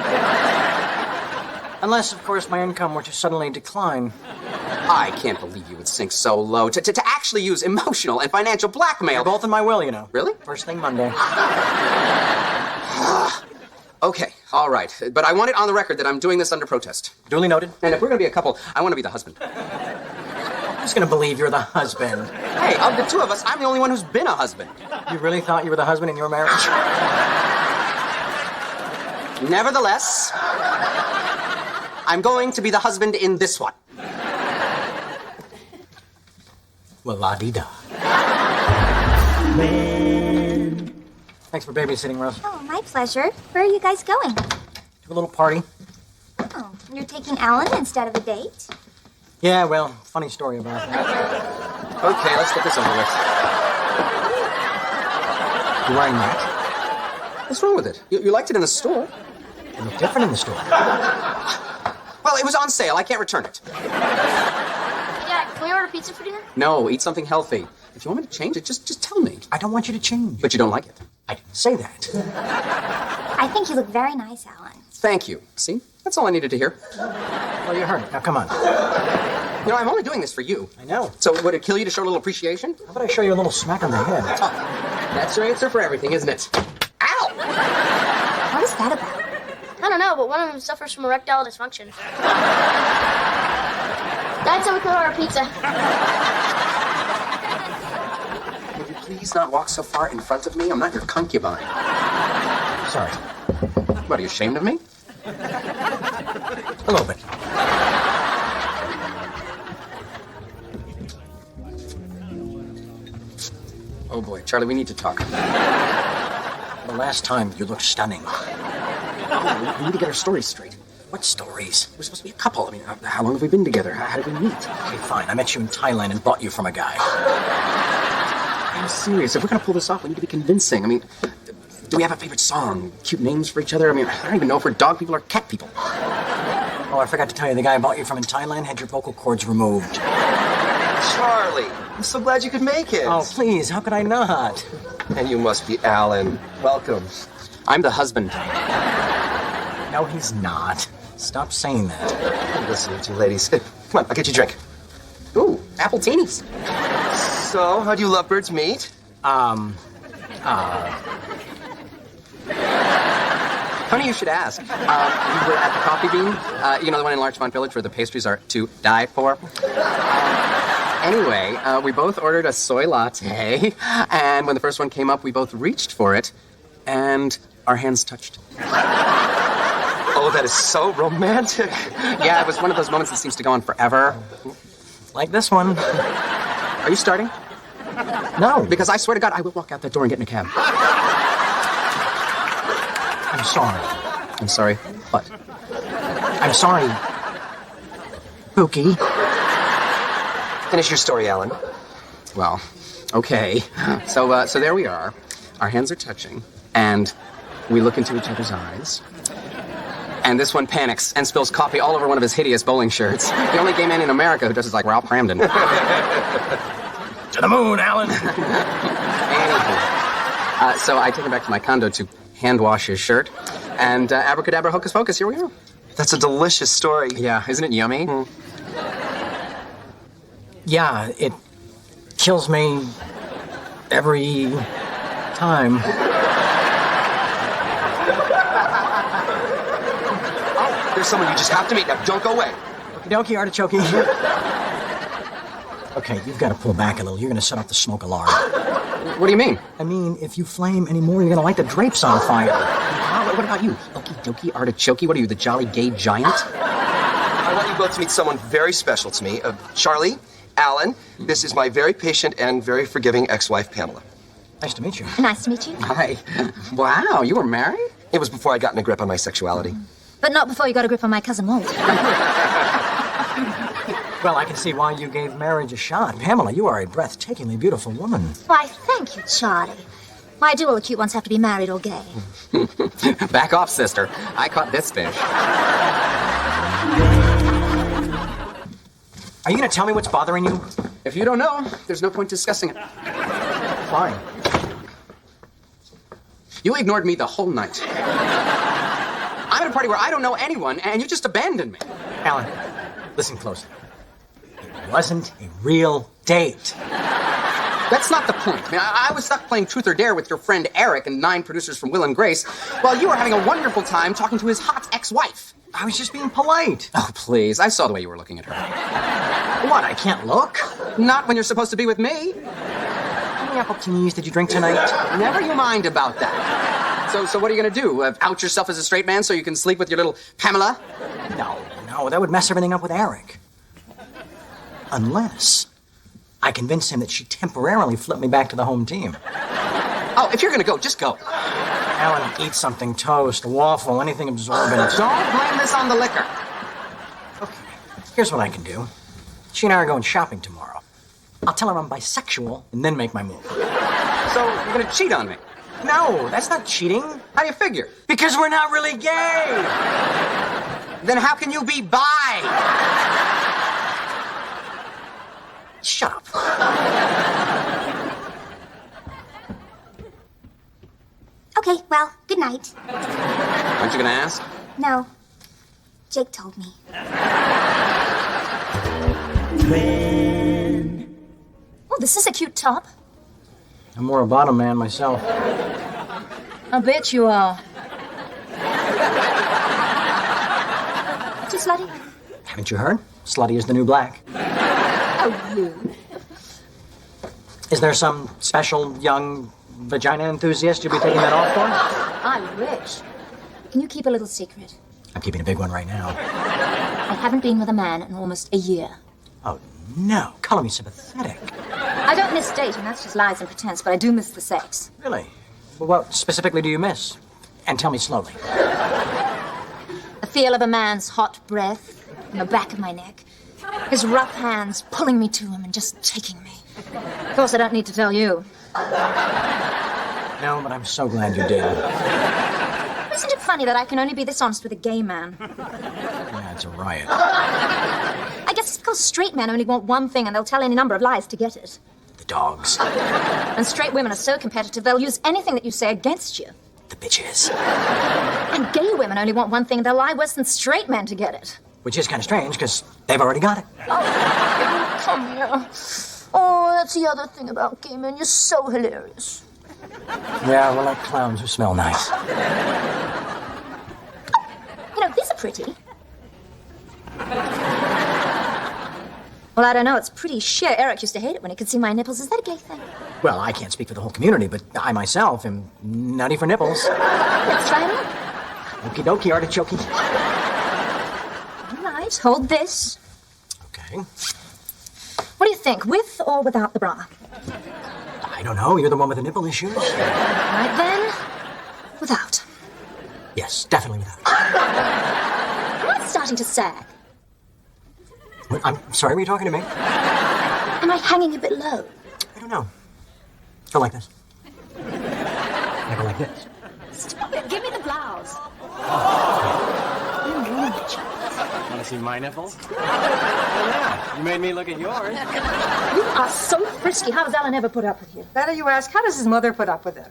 Unless, of course, my income were to suddenly decline. I can't believe you would sink so low to actually use emotional and financial blackmail. They're both in my will, you know. Really? First thing Monday. Okay, all right. But I want it on the record that I'm doing this under protest. Duly noted. And if we're going to be a couple, I want to be the husband. Who's going to believe you're the husband? Hey, of the two of us, I'm the only one who's been a husband. You really thought you were the husband in your marriage? Nevertheless, I'm going to be the husband in this one. Well, la-di-da. Thanks for babysitting, Rose. Oh, my pleasure. Where are you guys going? To a little party. Oh, you're taking Alan instead of a date? Yeah, well, funny story about it. Okay, let's get this over with. You wearing that? What's wrong with it? You liked it in the store. You look different in the store. Well, it was on sale. I can't return it. Dad, can we order pizza for dinner? No, eat something healthy. If you want me to change it, just tell me. I don't want you to change. But you don't like it. I didn't say that. I think you look very nice, Alan. Thank you. See? That's all I needed to hear. Well, you heard it. Now, come on. You know, I'm only doing this for you. I know. So would it kill you to show a little appreciation? How about I show you a little smack on the head? Oh, that's your answer for everything, isn't it? Ow! What is that about? I don't know, but one of them suffers from erectile dysfunction. Dad said we could order pizza. Would you please not walk so far in front of me? I'm not your concubine. Sorry. What, are you ashamed of me? A little bit. Oh boy, Charlie, we need to talk. The last time you looked stunning. We need to get our stories straight. What stories? We're supposed to be a couple. I mean, how long have we been together? How did we meet? Okay, fine. I met you in Thailand and bought you from a guy. I'm serious. If we're going to pull this off, we need to be convincing. I mean, do we have a favorite song? Cute names for each other? I mean, I don't even know if we're dog people or cat people. Oh, I forgot to tell you, the guy I bought you from in Thailand had your vocal cords removed. Charlie, I'm so glad you could make it. Oh, please, how could I not? And you must be Alan. Welcome. I'm the husband. No, he's not. Stop saying that. I'm listening to you, ladies. Come on, I'll get you a drink. Ooh, apple teenies. So, how do you lovebirds meet? Funny you should ask. We were at the Coffee Bean. You know, the one in Larchmont Village where the pastries are to die for. Anyway, we both ordered a soy latte, and when the first one came up, we both reached for it, and our hands touched. Oh, that is so romantic. Yeah, it was one of those moments that seems to go on forever. Like this one. Are you starting? No. Because I swear to God, I will walk out that door and get in a cab. I'm sorry. I'm sorry. What? I'm sorry. Pookie. Finish your story, Alan. Well, okay. So there we are. Our hands are touching, and we look into each other's eyes. And this one panics and spills coffee all over one of his hideous bowling shirts. The only gay man in America who dresses like Ralph Cramden. To the moon, Alan. Anywho, so I take him back to my condo to hand wash his shirt, and abracadabra, hocus pocus, here we are. That's a delicious story. Yeah, isn't it yummy? Yeah, it kills me every time. There's someone you just have to meet. Now, don't go away. Okie dokie, artichoke. Okay, you've got to pull back a little. You're going to set off the smoke alarm. What do you mean? I mean, if you flame anymore, you're going to light the drapes on fire. What about you? Okie dokie, artichoke. What are you, the jolly gay giant? I want you both to meet someone very special to me. Charlie, Alan, this is my very patient and very forgiving ex-wife, Pamela. Nice to meet you. Nice to meet you. Hi. Wow, you were married? It was before I got in a grip on my sexuality. But not before you got a grip on my cousin Walt. Well, I can see why you gave marriage a shot. Pamela, you are a breathtakingly beautiful woman. Why, thank you, Charlie. Why do all the cute ones have to be married or gay? Back off, sister. I caught this fish. Are you going to tell me what's bothering you? If you don't know, there's no point discussing it. Fine. You ignored me the whole night. I'm at a party where I don't know anyone, and you just abandoned me. Alan, listen closely. It wasn't a real date. That's not the point. I mean, I was stuck playing Truth or Dare with your friend Eric and 9 producers from Will and Grace, while you were having a wonderful time talking to his hot ex-wife. I was just being polite. Oh, please. I saw the way you were looking at her. What, I can't look? Not when you're supposed to be with me. How many apple teas did you drink tonight? Never you mind about that. So what are you going to do? Out yourself as a straight man so you can sleep with your little Pamela? No, that would mess everything up with Eric. Unless I convince him that she temporarily flipped me back to the home team. Oh, if you're going to go, just go. Alan, eat something. Toast, a waffle, anything absorbent. Don't blame this on the liquor. Okay, here's what I can do. She and I are going shopping tomorrow. I'll tell her I'm bisexual and then make my move. So you're going to cheat on me? No, that's not cheating. How do you figure? Because we're not really gay. Then how can you be bi? Shut up. Okay, well, good night. Aren't you going to ask? No. Jake told me. Oh, this is a cute top. I'm more a bottom man myself. I bet you are. Too slutty? Haven't you heard? Slutty is the new black. Oh, you. Is there some special young vagina enthusiast you'll be taking that off for? I wish. Can you keep a little secret? I'm keeping a big one right now. I haven't been with a man in almost a year. Oh, no. Color me sympathetic. I don't miss dating, that's just lies and pretense, but I do miss the sex. Really? Well, what specifically do you miss? And tell me slowly. The feel of a man's hot breath in the back of my neck. His rough hands pulling me to him and just taking me. Of course, I don't need to tell you. No, but I'm so glad you did. Isn't it funny that I can only be this honest with a gay man? Yeah, it's a riot. I guess it's because straight men only want one thing and they'll tell any number of lies to get it. The dogs. And straight women are so competitive they'll use anything that you say against you. The bitches. And gay women only want one thing and they'll lie worse than straight men to get it. Which is kind of strange, because they've already got it. Oh, come here. Oh, that's the other thing about gay men. You're so hilarious. Yeah, we're like clowns who smell nice. You know, these are pretty. Well, I don't know. It's pretty shit. Eric used to hate it when he could see my nipples. Is that a gay thing? Well, I can't speak for the whole community, but I myself am nutty for nipples. Let's try it out. Okie dokie, artichoke. All right, hold this. Okay. What do you think, with or without the bra? I don't know. You're the one with the nipple issues. Right then, without. Yes, definitely without. Am I starting to sag? What, I'm sorry, were you talking to me? Am I hanging a bit low? I don't know. Go like this. Never like this. Stop it. Give me the blouse. Want to see my nipples? Well, yeah, you made me look at yours. You are so frisky. How does Alan ever put up with you? Better you ask, how does his mother put up with him?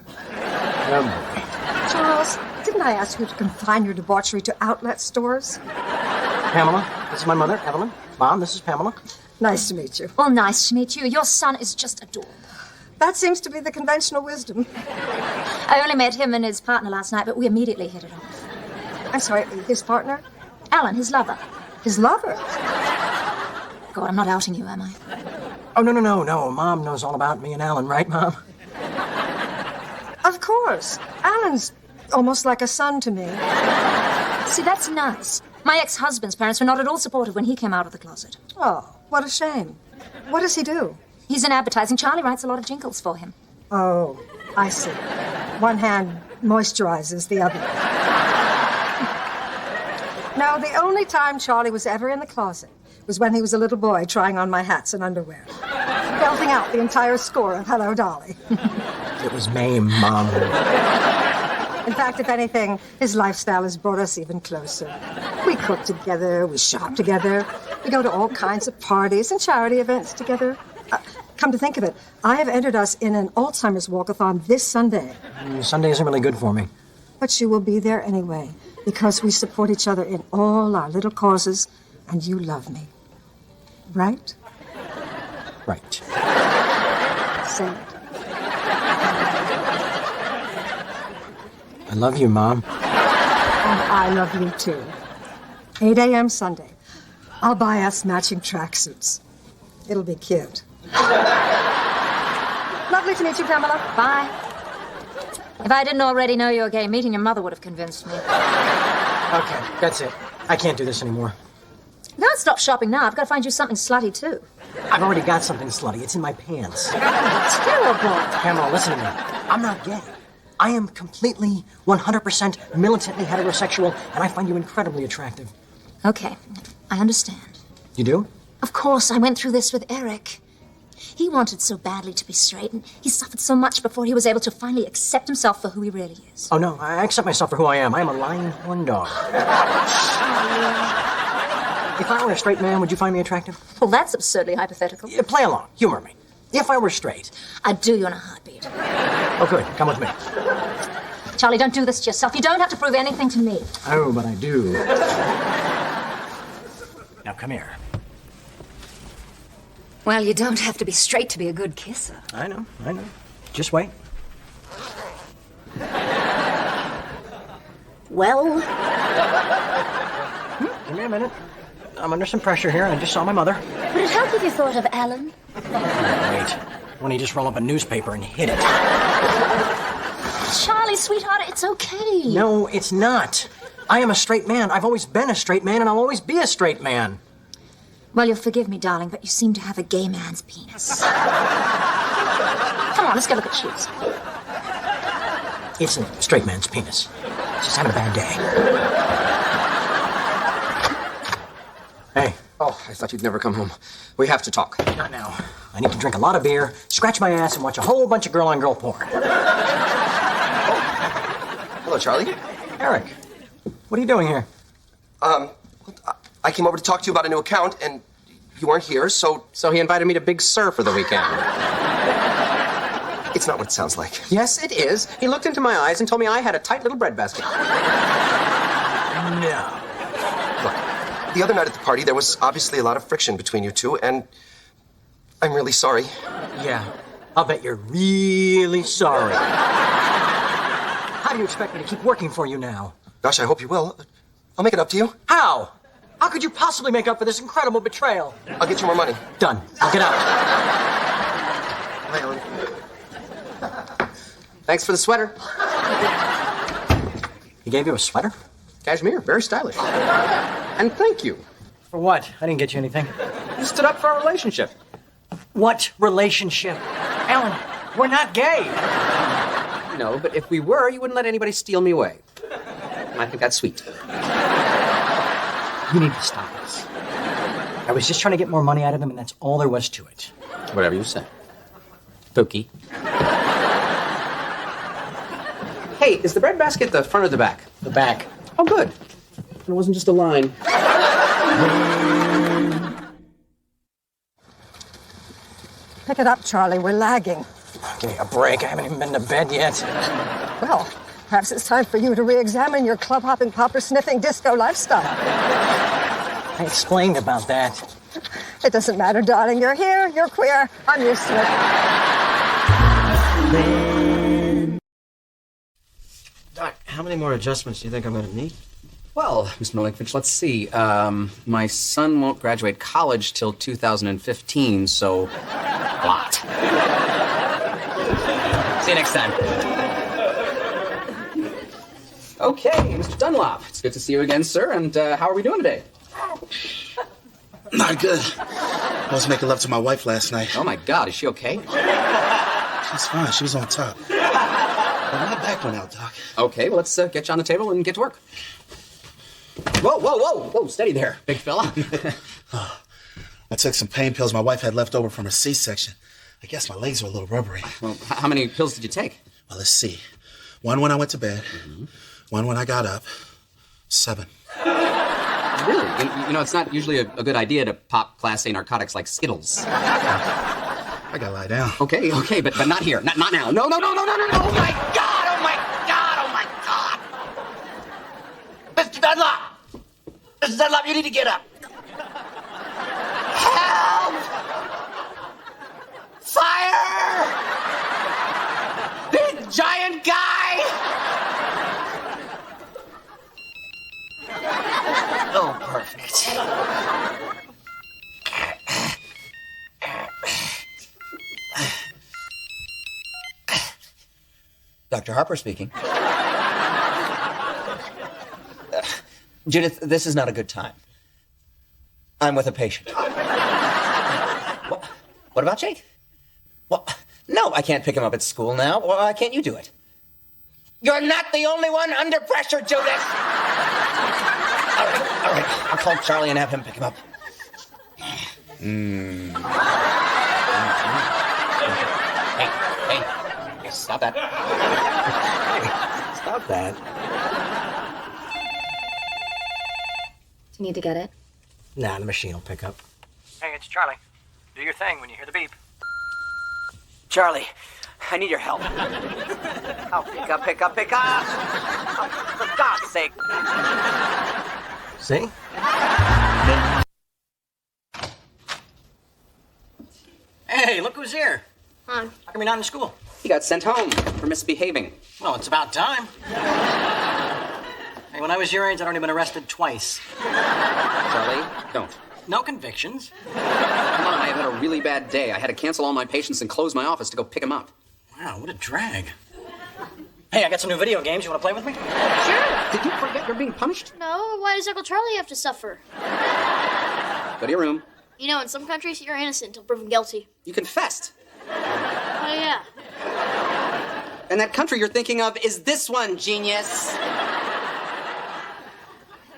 Charles, didn't I ask you to confine your debauchery to outlet stores? Pamela, this is my mother, Evelyn. Mom, this is Pamela. Nice to meet you. Well, nice to meet you. Your son is just adorable. That seems to be the conventional wisdom. I only met him and his partner last night, but we immediately hit it off. I'm sorry, his partner? Alan, his lover. His lover? God, I'm not outing you, am I? Oh, no. Mom knows all about me and Alan, right, Mom? Of course. Alan's almost like a son to me. See, that's nice. My ex-husband's parents were not at all supportive when he came out of the closet. Oh, what a shame. What does he do? He's in advertising. Charlie writes a lot of jingles for him. Oh, I see. One hand moisturizes the other. Now, the only time Charlie was ever in the closet was when he was a little boy trying on my hats and underwear, belting out the entire score of Hello, Dolly. It was Mame, Mom. In fact, if anything, his lifestyle has brought us even closer. We cook together, we shop together, we go to all kinds of parties and charity events together. Come to think of it, I have entered us in an Alzheimer's walkathon this Sunday. Sunday isn't really good for me. But you will be there anyway, because we support each other in all our little causes, and you love me. Right? Right. Say it. I love you, Mom. And I love you too. 8 a.m. Sunday. I'll buy us matching tracksuits. It'll be cute. Lovely to meet you, Pamela. Bye. If I didn't already know you were gay, meeting your mother would have convinced me. Okay, that's it. I can't do this anymore. Don't stop shopping now. I've got to find you something slutty, too. I've already got something slutty. It's in my pants. Terrible. Pamela, listen to me. I'm not gay. I am completely, 100% militantly heterosexual, and I find you incredibly attractive. Okay, I understand. You do? Of course, I went through this with Eric. He wanted so badly to be straight, and he suffered so much before he was able to finally accept himself for who he really is. Oh, no, I accept myself for who I am. I am a lying horn dog. If I were a straight man, would you find me attractive? Well, that's absurdly hypothetical. Yeah, play along. Humor me. If I were straight. I'd do you in a heartbeat. Oh, good. Come with me. Charlie, don't do this to yourself. You don't have to prove anything to me. Oh, but I do. Now, come here. Well, you don't have to be straight to be a good kisser. I know. Just wait. Well? Give me a minute. I'm under some pressure here. I just saw my mother. Would it help if you thought of Alan? Wait. When he just roll up a newspaper and hit it. Charlie, sweetheart, it's okay. No, it's not. I am a straight man. I've always been a straight man, and I'll always be a straight man. Well, you'll forgive me, darling, but you seem to have a gay man's penis. Come on, let's go look at shoes. It's a straight man's penis. Just having a bad day. Hey. Oh, I thought you'd never come home. We have to talk. Not now. I need to drink a lot of beer, scratch my ass, and watch a whole bunch of girl-on-girl porn. Hello, Charlie. Eric, what are you doing here? I came over to talk to you about a new account, and you weren't here, so... So he invited me to Big Sur for the weekend. It's not what it sounds like. Yes, it is. He looked into my eyes and told me I had a tight little breadbasket. No. Look, the other night at the party, there was obviously a lot of friction between you two, and I'm really sorry. Yeah, I'll bet you're really sorry. How do you expect me to keep working for you now? Gosh, I hope you will. I'll make it up to you. How? How could you possibly make up for this incredible betrayal? I'll get you more money. Done. I'll get out. Bye, Ellen. Thanks for the sweater. He gave you a sweater? Cashmere, very stylish. And thank you. For what? I didn't get you anything. You stood up for our relationship. What relationship? Alan, We're not gay. No, but if we were, you wouldn't let anybody steal me away. And I think that's sweet. You need to stop this. I was just trying to get more money out of him, and that's all there was to it. Whatever you say. Pookie. Hey, is the bread basket the front or the back? The back. Oh, good. It wasn't just a line. Pick it up, Charlie. We're lagging. Give me a break. I haven't even been to bed yet. Well, perhaps it's time for you to re-examine your club-hopping, popper-sniffing disco lifestyle. I explained about that. It doesn't matter, darling. You're here. You're queer. I'm used to it. Doc, how many more adjustments do you think I'm going to need? Well, Mr. Milinkovich, let's see. My son won't graduate college till 2015, so a lot. See you next time. Okay, Mr. Dunlop. It's good to see you again, sir. And how are we doing today? Not good. I was making love to my wife last night. Oh, my God. Is she okay? She's fine. She was on top. But my back went out, Doc. Okay, well, let's get you on the table and get to work. Whoa, whoa, whoa. Whoa, steady there, big fella. I took some pain pills my wife had left over from her C-section. I guess my legs are a little rubbery. Well, how many pills did you take? Well, let's see. One when I went to bed. One when I got up. 7. Really? You know, it's not usually a good idea to pop Class A narcotics like Skittles. I gotta lie down. Okay, but not here. Not now. No. Oh, my God! Oh, my God! Oh, my God! Mr. Dunlop! Mr. Dunlop, you need to get up. Help! Fire! Big giant guy! Oh, perfect. Dr. Harper speaking. Judith, this is not a good time. I'm with a patient. What about Jake? Well, no, I can't pick him up at school now. Why can't you do it? You're not the only one under pressure, Judith! All right. I'll call Charlie and have him pick him up. Hey, stop that. Stop that. Do you need to get it? Nah, the machine will pick up. Hey, it's Charlie. Do your thing when you hear the beep. Charlie, I need your help. Oh, pick up. Oh, for God's sake. See? Hey, look who's here. Hi. How come you're not in school? He got sent home for misbehaving. Well, it's about time. Hey, when I was your age, I'd already been arrested twice. Charlie, don't. No convictions. Come on, I had a really bad day. I had to cancel all my patients and close my office to go pick him up. Wow, what a drag. Hey, I got some new video games. You want to play with me? Sure. Did you forget you're being punished? No, why does Uncle Charlie have to suffer? Go to your room. You know, in some countries, you're innocent until proven guilty. You confessed. Oh, yeah. And that country you're thinking of is this one, genius.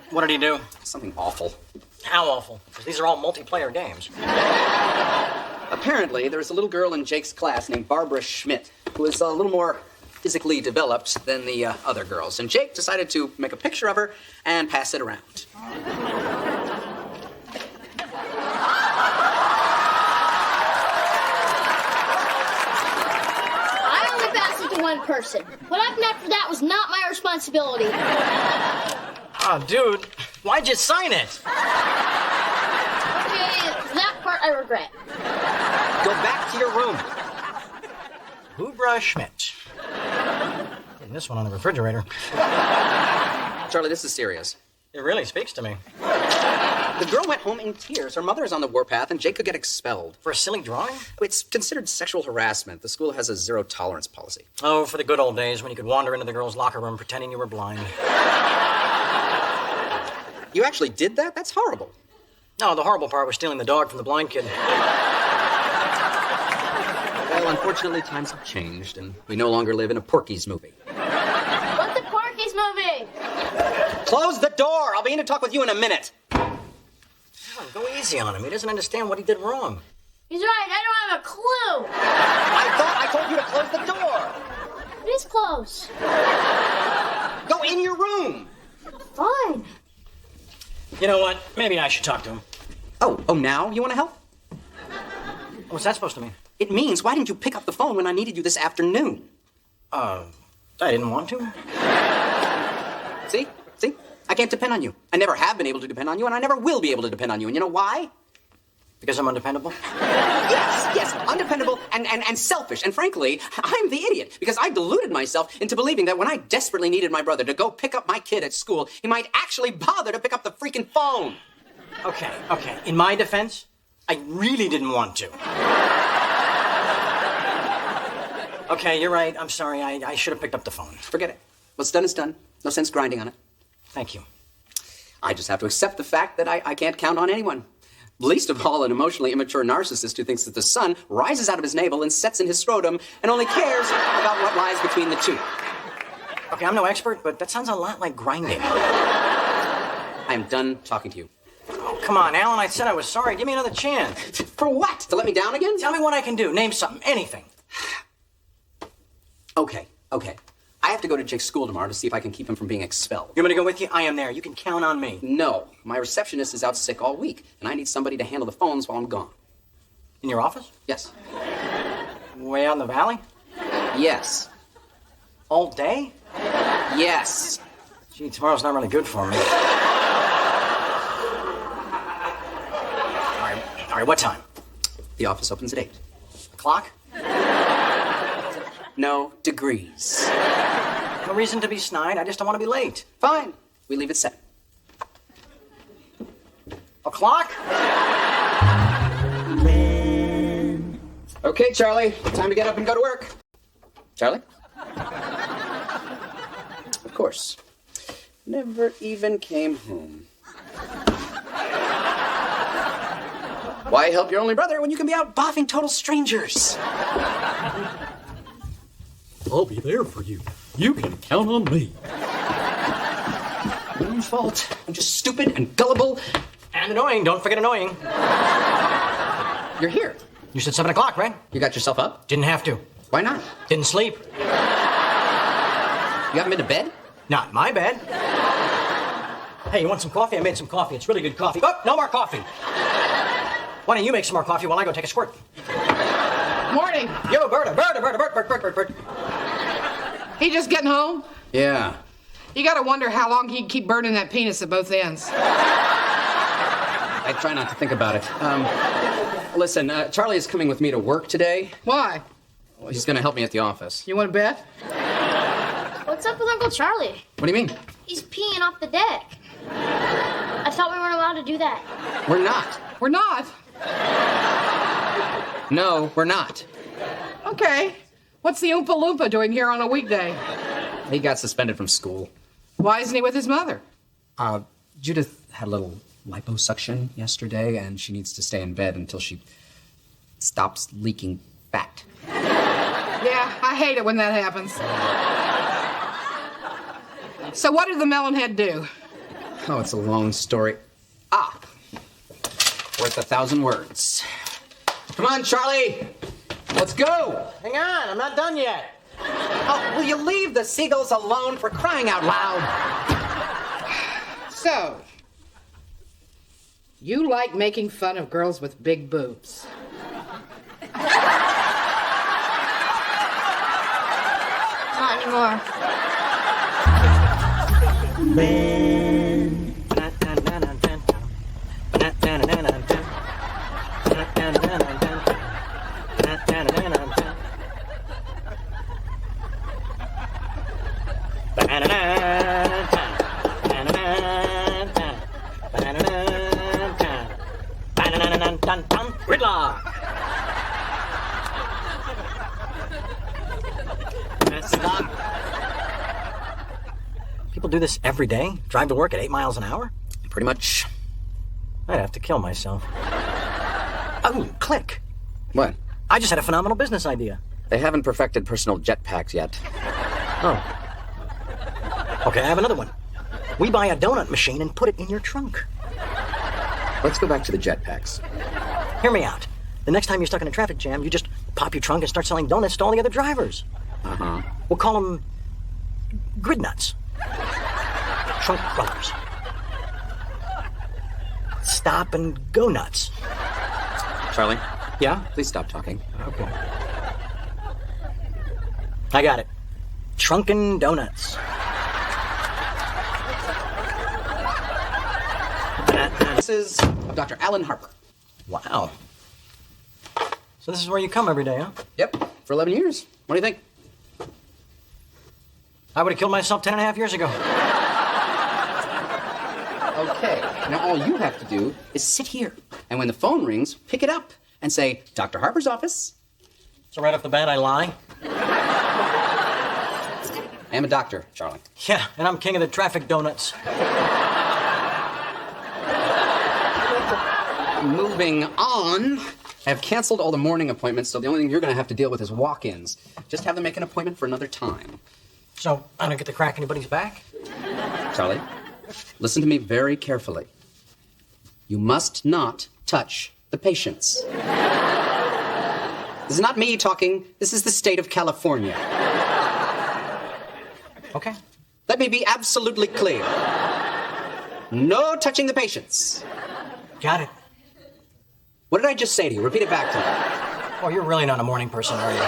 What did he do? Something awful. How awful? Because these are all multiplayer games. Apparently, there's a little girl in Jake's class named Barbara Schmidt who is a little more physically developed than the other girls. And Jake decided to make a picture of her and pass it around. I only passed it to one person. What happened after that was not my responsibility. Oh, dude, why'd you sign it? Okay, that part I regret. Go back to your room. Barbara Schmidt. Getting this one on the refrigerator. Charlie, this is serious. It really speaks to me. The girl went home in tears. Her mother is on the warpath, and Jake could get expelled. For a silly drawing? It's considered sexual harassment. The school has a zero-tolerance policy. Oh, for the good old days when you could wander into the girls' locker room pretending you were blind. You actually did that? That's horrible. No, the horrible part was stealing the dog from the blind kid. Well, unfortunately, times have changed, and we no longer live in a Porky's movie. What's a Porky's movie? Close the door. I'll be in to talk with you in a minute. Go easy on him. He doesn't understand what he did wrong. He's right, I don't have a clue. I thought I told you to close the door. It is close. Go in your room. Fine. You know what? Maybe I should talk to him. Oh, now you want to help? What's that supposed to mean? It means, why didn't you pick up the phone when I needed you this afternoon? I didn't want to. See? I can't depend on you. I never have been able to depend on you, and I never will be able to depend on you. And you know why? Because I'm undependable? Yes, undependable and selfish. And frankly, I'm the idiot, because I deluded myself into believing that when I desperately needed my brother to go pick up my kid at school, he might actually bother to pick up the freaking phone. Okay. In my defense, I really didn't want to. Okay, you're right. I'm sorry. I should have picked up the phone. Forget it. What's done is done. No sense grinding on it. Thank you. I just have to accept the fact that I can't count on anyone. Least of all, an emotionally immature narcissist who thinks that the sun rises out of his navel and sets in his scrotum and only cares about what lies between the two. Okay, I'm no expert, but that sounds a lot like grinding. I am done talking to you. Oh, come on, Alan. I said I was sorry. Give me another chance. For what? To let me down again? Tell me what I can do. Name something. Anything. Okay. I have to go to Jake's school tomorrow to see if I can keep him from being expelled. You want me to go with you? I am there. You can count on me. No. My receptionist is out sick all week, and I need somebody to handle the phones while I'm gone. In your office? Yes. Way out in the valley? Yes. All day? Yes. Gee, tomorrow's not really good for me. All right, what time? The office opens at 8. Clock? No degrees. No reason to be snide. I just don't want to be late. Fine. We leave at 7. O'clock? Okay, Charlie. Time to get up and go to work. Charlie? Of course. Never even came home. Why help your only brother when you can be out boffing total strangers? I'll be there for you. You can count on me. My own fault. I'm just stupid and gullible. And annoying. Don't forget annoying. You're here. You said 7 o'clock, right? You got yourself up? Didn't have to. Why not? Didn't sleep. You haven't been to bed? Not my bed. Hey, you want some coffee? I made some coffee. It's really good coffee. Oh, no more coffee. Why don't you make some more coffee while I go take a squirt? Morning. Yo, Berta. Bert. He just getting home? Yeah. You gotta wonder how long he'd keep burning that penis at both ends. I try not to think about it. Listen, Charlie is coming with me to work today. Why? Well, he's gonna help me at the office. You want to bet? What's up with Uncle Charlie? What do you mean? He's peeing off the deck. I thought we weren't allowed to do that. We're not. We're not. No, we're not. Okay. What's the Oompa Loompa doing here on a weekday? He got suspended from school. Why isn't he with his mother? Judith had a little liposuction yesterday, and she needs to stay in bed until she stops leaking fat. Yeah, I hate it when that happens. So what did the melonhead do? Oh, it's a long story. Worth 1,000 words. Come on, Charlie. Let's go. Hang on, I'm not done yet. Oh, will you leave the seagulls alone, for crying out loud? So, you like making fun of girls with big boobs. Not anymore. Gridlock. Stop. People do this every day? Drive to work at 8 miles an hour? Pretty much. I'd have to kill myself. Oh, click. What? I just had a phenomenal business idea. They haven't perfected personal jetpacks yet. Oh. Okay, I have another one. We buy a donut machine and put it in your trunk. Let's go back to the jetpacks. Hear me out. The next time you're stuck in a traffic jam, you just pop your trunk and start selling donuts to all the other drivers. Uh-huh. We'll call them grid nuts. Trunk brothers. Stop and go nuts. Charlie? Yeah? Please stop talking. Okay. I got it. Trunkin' Donuts. This is Dr. Alan Harper. Wow. So this is where you come every day, huh? Yep, for 11 years. What do you think? I would have killed myself 10.5 years ago. Okay, now all you have to do is sit here. And when the phone rings, pick it up and say, Dr. Harper's office. So right off the bat, I lie? I am a doctor, Charlie. Yeah, and I'm king of the traffic donuts. Moving on. I have canceled all the morning appointments, so the only thing you're going to have to deal with is walk-ins. Just have them make an appointment for another time. So I don't get to crack anybody's back? Charlie, listen to me very carefully. You must not touch the patients. This is not me talking. This is the state of California. Okay. Let me be absolutely clear. No touching the patients. Got it. What did I just say to you? Repeat it back to me. Oh, you're really not a morning person, are you?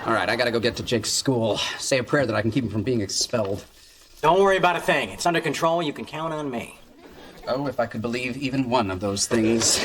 All right, I gotta go get to Jake's school. Say a prayer that I can keep him from being expelled. Don't worry about a thing. It's under control. You can count on me. Oh, if I could believe even one of those things.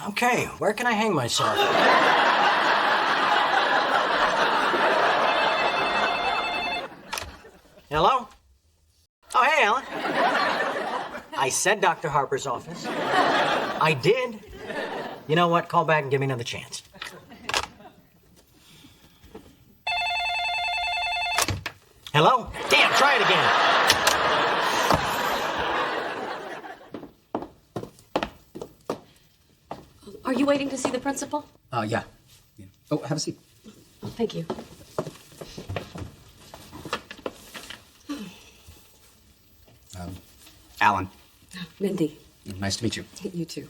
Okay, where can I hang myself? Hello? Oh, hey, Alan. I said Dr. Harper's office. I did. You know what? Call back and give me another chance. Hello? Damn, try it again. Are you waiting to see the principal? Yeah. Oh, have a seat. Oh, thank you. Alan. Mindy. Nice to meet you. You too.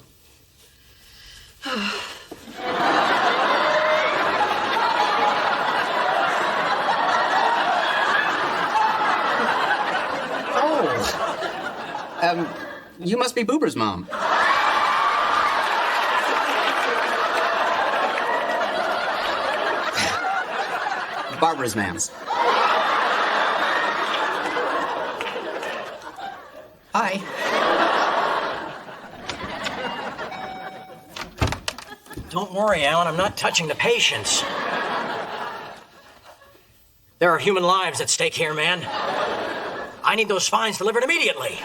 You must be Boober's mom. Barbara's mams. Hi. Don't worry, Alan. I'm not touching the patients. There are human lives at stake here, man. I need those spines delivered immediately.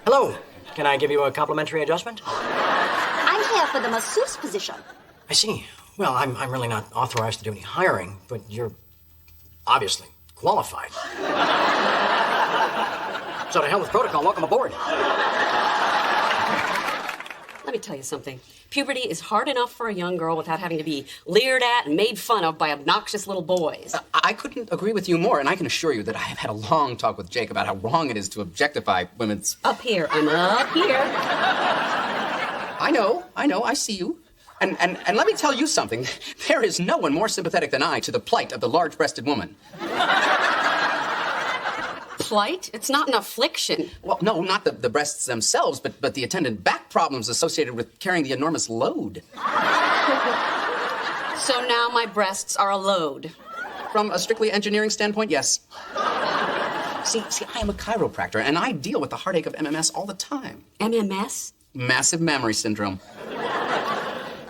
Hello. Can I give you a complimentary adjustment? I'm here for the masseuse position. I see. Well, I'm really not authorized to do any hiring, but you're obviously qualified. So to hell with protocol. Welcome aboard. Let me tell you something. Puberty is hard enough for a young girl without having to be leered at and made fun of by obnoxious little boys. I couldn't agree with you more, and I can assure you that I have had a long talk with Jake about how wrong it is to objectify women's... Up here. I'm up here. I know, I see you. And let me tell you something. There is no one more sympathetic than I to the plight of the large-breasted woman. Plight? It's not an affliction. Well, no, not the breasts themselves, but the attendant back problems associated with carrying the enormous load. So now my breasts are a load. From a strictly engineering standpoint, yes. See, I am a chiropractor, and I deal with the heartache of MMS all the time. MMS? Massive mammary syndrome.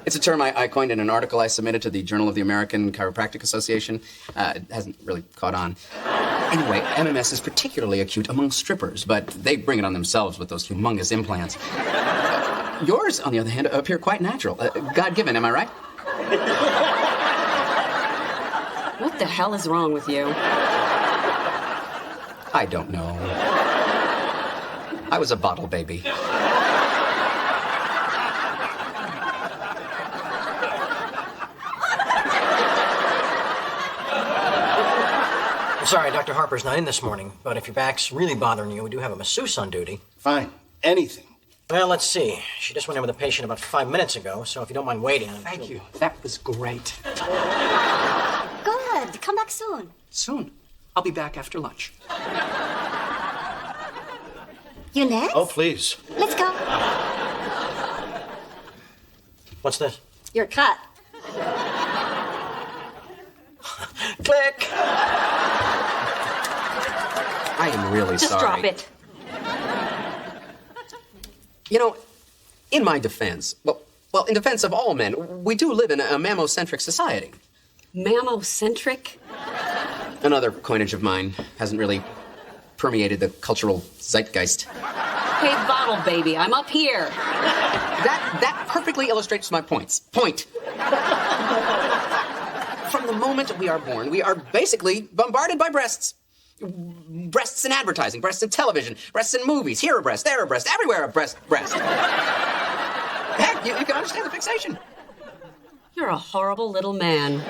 It's a term I coined in an article I submitted to the Journal of the American Chiropractic Association. It hasn't really caught on. Anyway, MMS is particularly acute among strippers, but they bring it on themselves with those humongous implants. Yours, on the other hand, appear quite natural. God-given, am I right? What the hell is wrong with you? I don't know. I was a bottle baby. Sorry, Dr. Harper's not in this morning, but if your back's really bothering you, we do have a masseuse on duty. Fine. Anything. Well, let's see. She just went in with a patient about 5 minutes ago, so if you don't mind waiting... Thank you. That was great. Good. Come back soon. Soon. I'll be back after lunch. You next? Oh, please. Let's go. What's this? Your cut. Click! I am really Just sorry. drop it. You know, in my defense, well, in defense of all men, we do live in a mammocentric society. Mammocentric? Another coinage of mine hasn't really permeated the cultural zeitgeist. Hey, bottle baby, I'm up here. That perfectly illustrates my point. From the moment we are born, we are basically bombarded by breasts. Breasts in advertising, breasts in television, breasts in movies, here a breast, there a breast, everywhere a breast. Heck, you can understand the fixation. You're a horrible little man.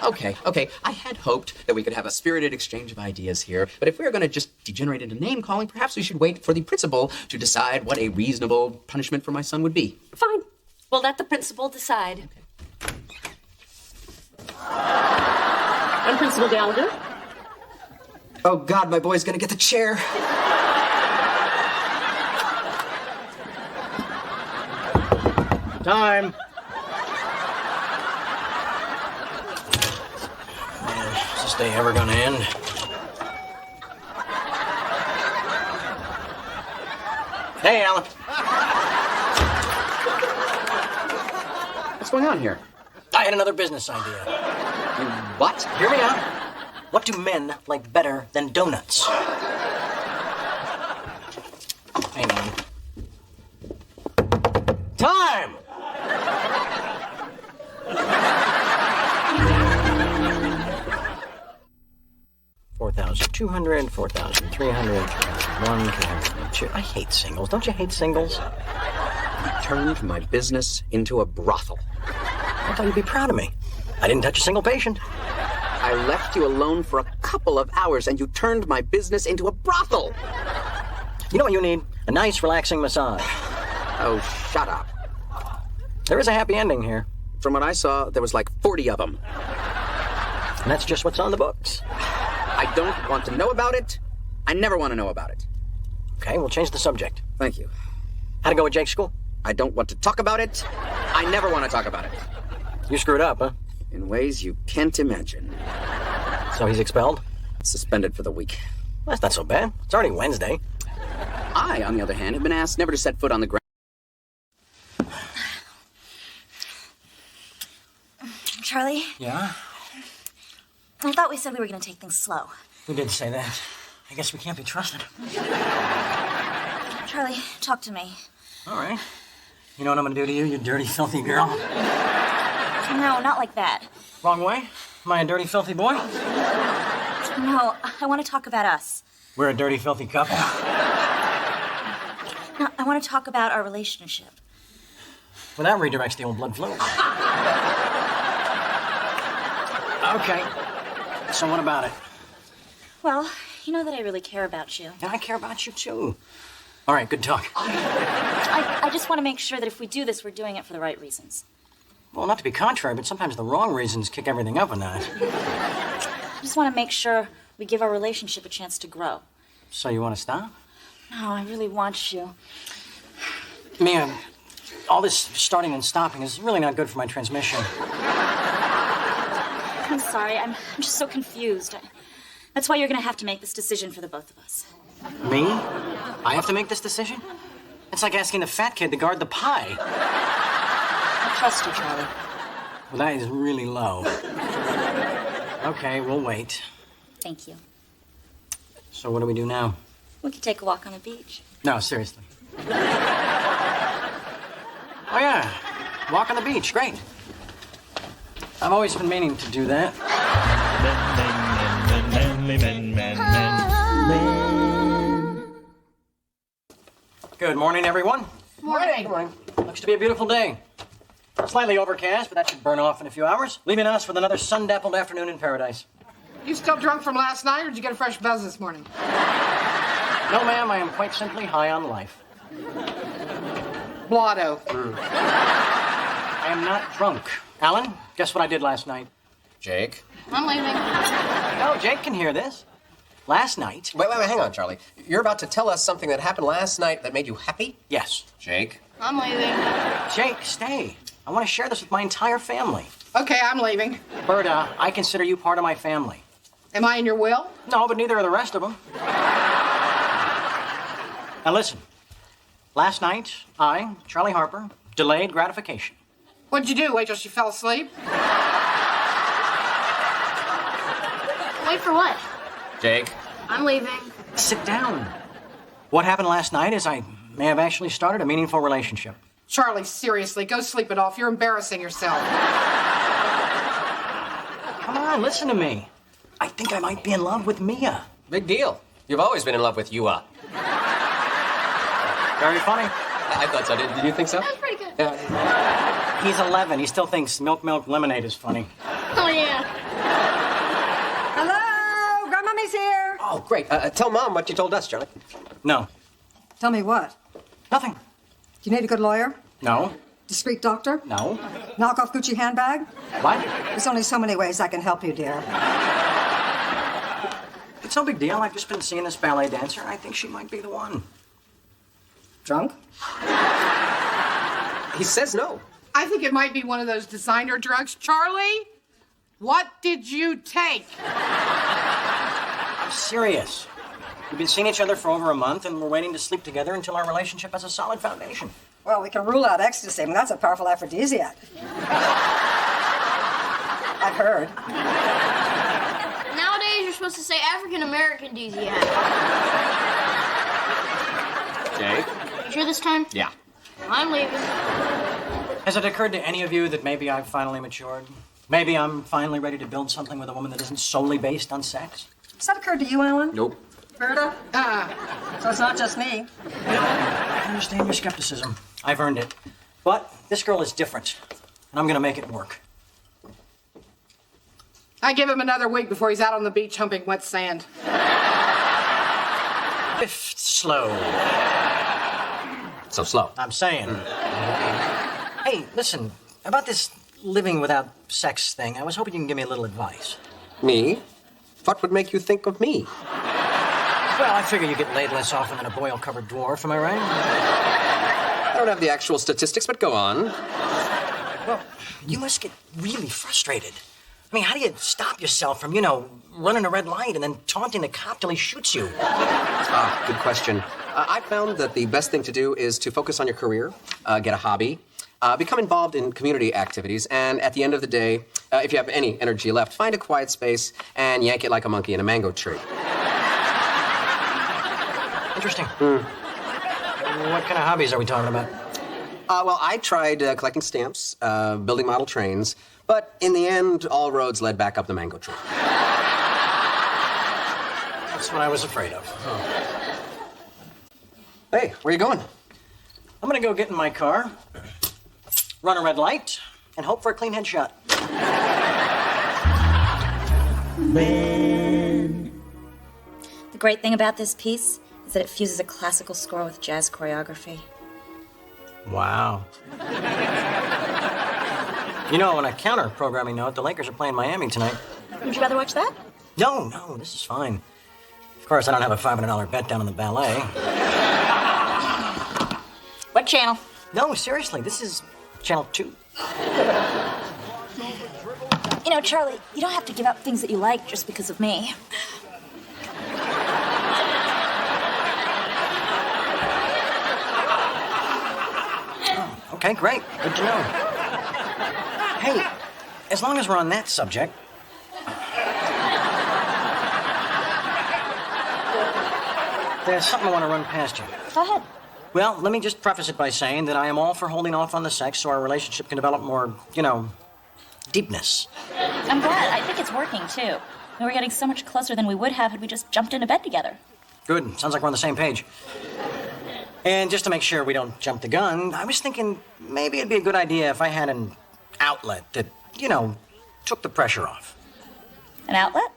Okay. I had hoped that we could have a spirited exchange of ideas here, but if we're going to just degenerate into name-calling, perhaps we should wait for the principal to decide what a reasonable punishment for my son would be. Fine. We'll let the principal decide. Okay. I'm Principal Gallagher. Oh, God, my boy's going to get the chair. Time. Man, is this day ever gonna end? Hey, Alan. What's going on here? I had another business idea. What? Hear me out. What do men like better than donuts? Hang on. Time! $4,200, $4,300, $1,200, $2,000. I hate singles. Don't you hate singles? You turned my business into a brothel. I thought you'd be proud of me. I didn't touch a single patient. I left you alone for a couple of hours and you turned my business into a brothel. You know what you need? A nice, relaxing massage. Oh, shut up. There is a happy ending here. From what I saw, there was like 40 of them. And that's just what's on the books. I don't want to know about it. I never want to know about it. Okay, we'll change the subject. Thank you. How'd it go with Jake's school? I don't want to talk about it. I never want to talk about it. You screwed up, huh? In ways you can't imagine. So he's expelled? Suspended for the week. Well, that's not so bad. It's already Wednesday. I, on the other hand, have been asked never to set foot on the ground. Charlie, Yeah? I thought we said we were going to take things slow. We did say that. I guess we can't be trusted. Charlie, talk to me. All right. You know what I'm gonna do to you, you dirty, filthy girl? No, not like that. Wrong way? Am I a dirty, filthy boy? No, I want to talk about us. We're a dirty, filthy couple. No, I want to talk about our relationship. Well, that redirects the old blood flow. Okay. So what about it? Well, you know that I really care about you. And I care about you, too. All right, good talk. I just want to make sure that if we do this, we're doing it for the right reasons. Well, not to be contrary, but sometimes the wrong reasons kick everything up a notch. I just want to make sure we give our relationship a chance to grow. So you want to stop? No, I really want you. Mia, all this starting and stopping is really not good for my transmission. I'm sorry. I'm just so confused. That's why you're going to have to make this decision for the both of us. Me? I have to make this decision? It's like asking the fat kid to guard the pie. trust you, Charlie. Well, that is really low. Okay, we'll wait. Thank you. So what do we do now? We could take a walk on the beach. No, seriously. Oh, yeah. Walk on the beach. Great. I've always been meaning to do that. Good morning, everyone. Morning. Looks to be a beautiful day. Slightly overcast, but that should burn off in a few hours, leaving us with another sun-dappled afternoon in paradise. You still drunk from last night, or did you get a fresh buzz this morning? No, ma'am, I am quite simply high on life. Blotto. I am not drunk. Alan, guess what I did last night? Jake? I'm leaving. No, Jake can hear this. Last night... Wait, hang on, Charlie. You're about to tell us something that happened last night that made you happy? Yes. Jake? I'm leaving. Jake, stay. I want to share this with my entire family. Okay, I'm leaving. Berta, I consider you part of my family. Am I in your will? No, but neither are the rest of them. Now listen. Last night, I, Charlie Harper, delayed gratification. What'd you do? Wait till she fell asleep? Wait for what? Jake? I'm leaving. Sit down. What happened last night is I may have actually started a meaningful relationship. Charlie, seriously, go sleep it off. You're embarrassing yourself. Come on, listen to me. I think I might be in love with Mia. Big deal. You've always been in love with Yua. Very funny. I thought so. Did you think so? That's pretty good. Yeah. He's 11. He still thinks milk lemonade is funny. Oh, yeah. Hello, Grandmommy's here. Oh, great. Tell Mom what you told us, Charlie. No. Tell me what? Nothing. Do you need a good lawyer? No. Discreet doctor? No. Knockoff Gucci handbag? What? There's only so many ways I can help you, dear. It's no big deal. I've just been seeing this ballet dancer, and I think she might be the one. Drunk? He says no. I think it might be one of those designer drugs. Charlie, what did you take? I'm serious. We've been seeing each other for over a month, and we're waiting to sleep together until our relationship has a solid foundation. Well, we can rule out ecstasy. I mean, that's a powerful aphrodisiac. I've heard. Nowadays, you're supposed to say African-American DZI. Jake? You sure this time? Yeah. I'm leaving. Has it occurred to any of you that maybe I've finally matured? Maybe I'm finally ready to build something with a woman that isn't solely based on sex? Has that occurred to you, Alan? Nope. Berta? So it's not just me. I understand your skepticism. I've earned it. But this girl is different, and I'm going to make it work. I give him another week before he's out on the beach humping wet sand. Fifth slow. So slow. I'm saying. Hey, listen, about this living without sex thing, I was hoping you can give me a little advice. Me? What would make you think of me? Well, I figure you get laid less often than a boil-covered dwarf, am I right? I don't have the actual statistics, but go on. Well, you must get really frustrated. I mean, how do you stop yourself from, running a red light and then taunting the cop till he shoots you? Good question. I found that the best thing to do is to focus on your career, get a hobby, become involved in community activities, and at the end of the day, if you have any energy left, find a quiet space and yank it like a monkey in a mango tree. Interesting. What kind of hobbies are we talking about? Well, I tried collecting stamps, building model trains, but in the end, all roads led back up the mango tree. That's what I was afraid of. Oh. Hey, where you going? I'm gonna go get in my car, run a red light, and hope for a clean headshot. The great thing about this piece is that it fuses a classical score with jazz choreography. Wow. On a counter-programming note, the Lakers are playing Miami tonight. Would you rather watch that? No, this is fine. Of course, I don't have a $500 bet down on the ballet. What channel? No, seriously, this is channel 2. Charlie, you don't have to give up things that you like just because of me. Okay, great. Good to know. Hey, as long as we're on that subject. There's something I want to run past you. Go ahead. Well, let me just preface it by saying that I am all for holding off on the sex so our relationship can develop more, deepness. I'm glad. I think it's working, too. We're getting so much closer than we would have had we just jumped into bed together. Good. Sounds like we're on the same page. And just to make sure we don't jump the gun, I was thinking maybe it'd be a good idea if I had an outlet that, took the pressure off. An outlet?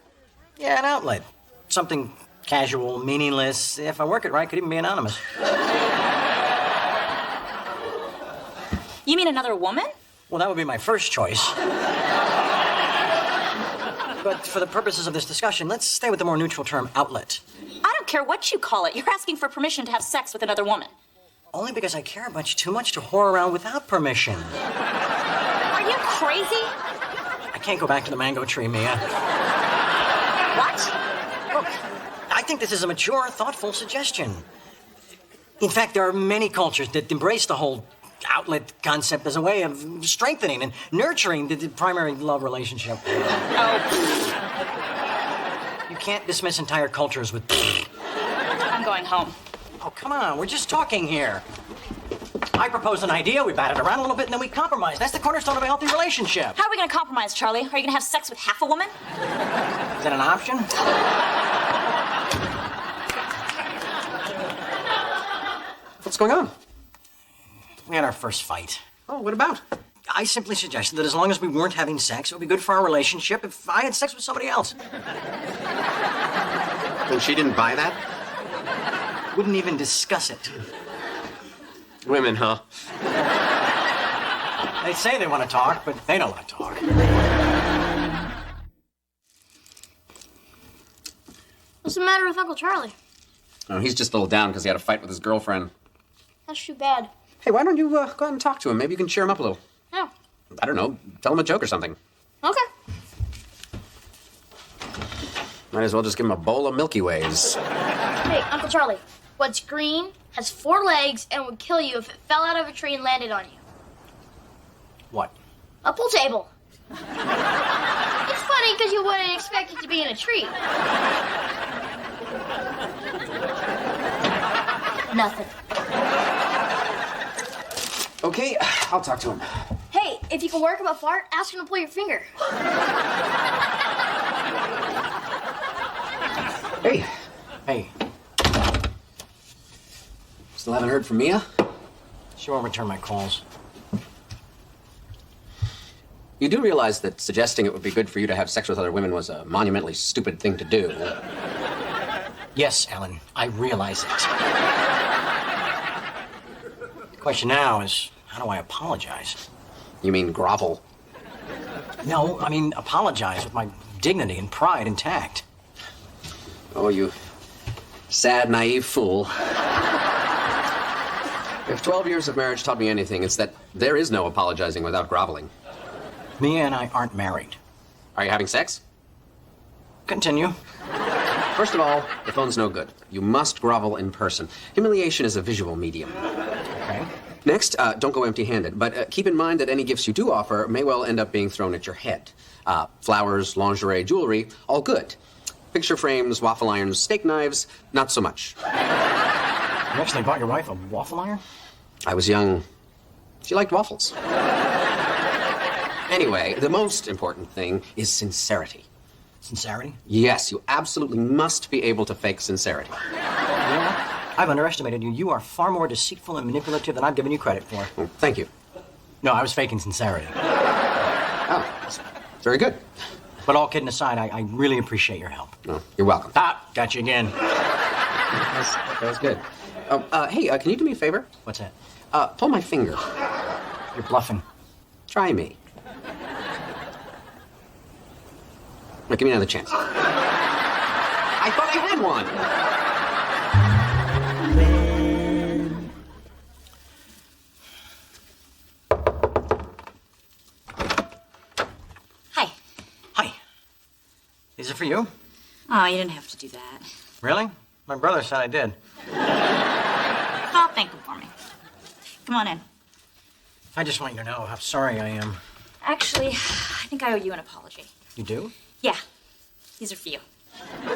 Yeah, an outlet. Something casual, meaningless. If I work it right, could even be anonymous. You mean another woman? Well, that would be my first choice. But for the purposes of this discussion, let's stay with the more neutral term outlet. I don't care what you call it. You're asking for permission to have sex with another woman. Only because I care about you too much to whore around without permission. Are you crazy? I can't go back to the mango tree, Mia. What? Look, I think this is a mature, thoughtful suggestion. In fact, there are many cultures that embrace the whole outlet concept as a way of strengthening and nurturing the primary love relationship. Oh. You can't dismiss entire cultures with... I'm going home. Oh, come on. We're just talking here. I propose an idea, we bat it around a little bit, and then we compromise. That's the cornerstone of a healthy relationship. How are we going to compromise, Charlie? Are you going to have sex with half a woman? Is that an option? What's going on? We had our first fight. Oh, what about? I simply suggested that as long as we weren't having sex, it would be good for our relationship if I had sex with somebody else. And she didn't buy that? Wouldn't even discuss it. Women, huh? They say they want to talk, but they don't want to talk. What's the matter with Uncle Charlie? Oh, he's just a little down because he had a fight with his girlfriend. That's too bad. Hey, why don't you go out and talk to him? Maybe you can cheer him up a little. No. I don't know. Tell him a joke or something. Okay. Might as well just give him a bowl of Milky Ways. Hey, Uncle Charlie, what's green, has 4 legs, and would kill you if it fell out of a tree and landed on you? What? A pool table. It's funny because you wouldn't expect it to be in a tree. Nothing. Okay, I'll talk to him. Hey, if you can work up a fart, ask him to pull your finger. Hey. Hey. Still haven't heard from Mia? She won't return my calls. You do realize that suggesting it would be good for you to have sex with other women was a monumentally stupid thing to do. Yes, Ellen, I realize it. The question now is, how do I apologize? You mean grovel? No, I mean apologize with my dignity and pride intact. Oh, you sad, naive fool. If 12 years of marriage taught me anything, it's that there is no apologizing without groveling. Mia and I aren't married. Are you having sex? Continue. First of all, the phone's no good. You must grovel in person. Humiliation is a visual medium. Okay. Next, don't go empty-handed, but keep in mind that any gifts you do offer may well end up being thrown at your head. Flowers, lingerie, jewelry, all good. Picture frames, waffle irons, steak knives, not so much. You actually bought your wife a waffle iron? I was young. She liked waffles. Anyway, the most important thing is sincerity. Sincerity? Yes, you absolutely must be able to fake sincerity. Yeah, I've underestimated you. You are far more deceitful and manipulative than I've given you credit for. Oh, thank you. No, I was faking sincerity. Oh, very good. But all kidding aside, I really appreciate your help. Oh, you're welcome. Ah, got you again. That was good. Oh, hey, can you do me a favor? What's that? Pull my finger. You're bluffing. Try me. Now, give me another chance. I thought I had one. Hi. Hi. Is it for you? Oh, you didn't have to do that. Really? My brother said I did. Oh, thank him for me. Come on in. I just want you to know how sorry I am. Actually, I think I owe you an apology. You do? Yeah, these are for you.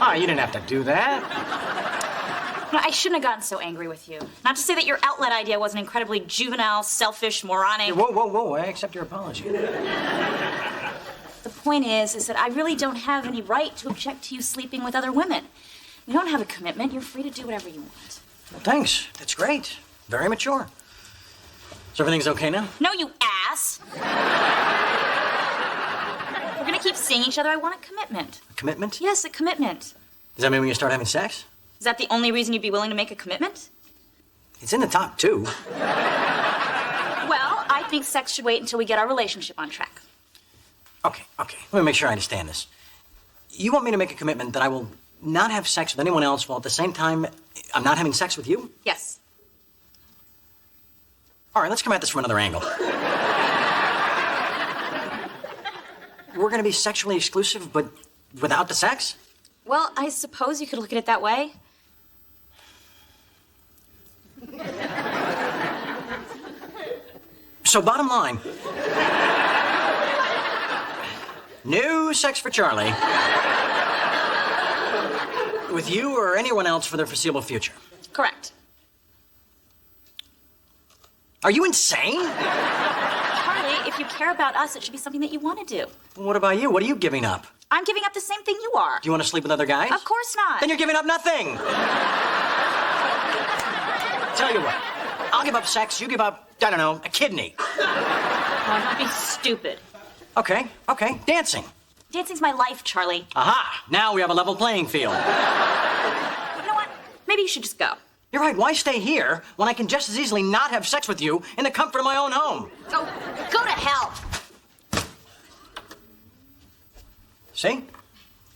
Ah, you didn't have to do that. No, I shouldn't have gotten so angry with you. Not to say that your outlet idea was an incredibly juvenile, selfish, moronic... Whoa, I accept your apology. The point is that I really don't have any right to object to you sleeping with other women. You don't have a commitment. You're free to do whatever you want. Well, thanks. That's great. Very mature. So everything's okay now? No, you ass! We're gonna keep seeing each other. I want a commitment. A commitment? Yes, a commitment. Does that mean we can start having sex? Is that the only reason you'd be willing to make a commitment? It's in the top 2. Well, I think sex should wait until we get our relationship on track. Okay. Let me make sure I understand this. You want me to make a commitment that I will not have sex with anyone else while at the same time I'm not having sex with you? Yes. All right, let's come at this from another angle. We're going to be sexually exclusive, but without the sex? Well, I suppose you could look at it that way. So bottom line, no sex for Charlie with you or anyone else for the foreseeable future. Correct. Are you insane? Charlie, if you care about us, it should be something that you want to do. What about you? What are you giving up? I'm giving up the same thing you are. Do you want to sleep with other guys? Of course not. Then you're giving up nothing. Tell you what, I'll give up sex, you give up, I don't know, a kidney. Oh, don't be stupid. Okay, dancing. Dancing's my life, Charlie. Aha, now we have a level playing field. You know what? Maybe you should just go. You're right, why stay here when I can just as easily not have sex with you in the comfort of my own home? Go to hell. See?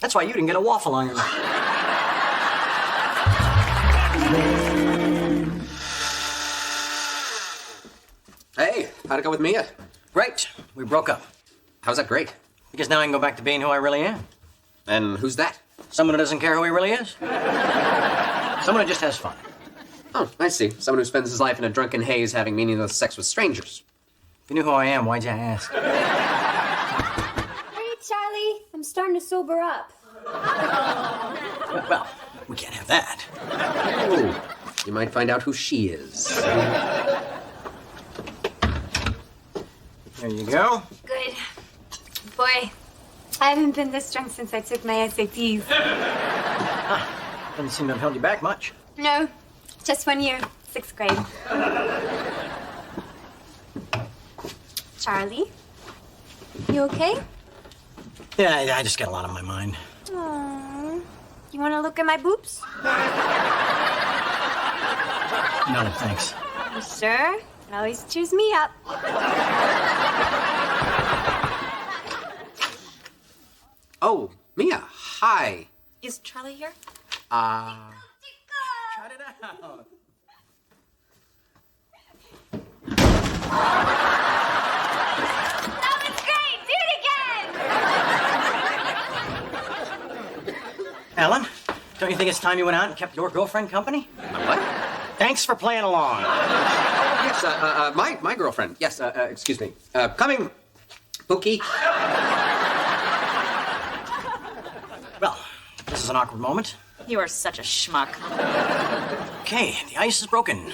That's why you didn't get a waffle iron. Hey, how'd it go with Mia? Great. We broke up. How's that great? Because now I can go back to being who I really am. And who's that? Someone who doesn't care who he really is. Someone who just has fun. Oh, I see. Someone who spends his life in a drunken haze having meaningless sex with strangers. If you knew who I am, why'd you ask? Hey, Charlie. I'm starting to sober up. Well, we can't have that. Oh, you might find out who she is. There you go. Good. Boy, I haven't been this drunk since I took my SATs. Doesn't seem to have held you back much. No, just 1 year, 6th grade. Charlie, you okay? Yeah, I just get a lot on my mind. Aww. You want to look at my boobs? No, thanks. You sure? It always cheers me up. Oh, Mia, hi. Is Charlie here? Try it out. That was great! Do it again! Alan, don't you think it's time you went out and kept your girlfriend company? What? Thanks for playing along. Yes, my girlfriend. Yes, excuse me. Coming, Pookie. Well, this is an awkward moment. You are such a schmuck. Okay, the ice is broken.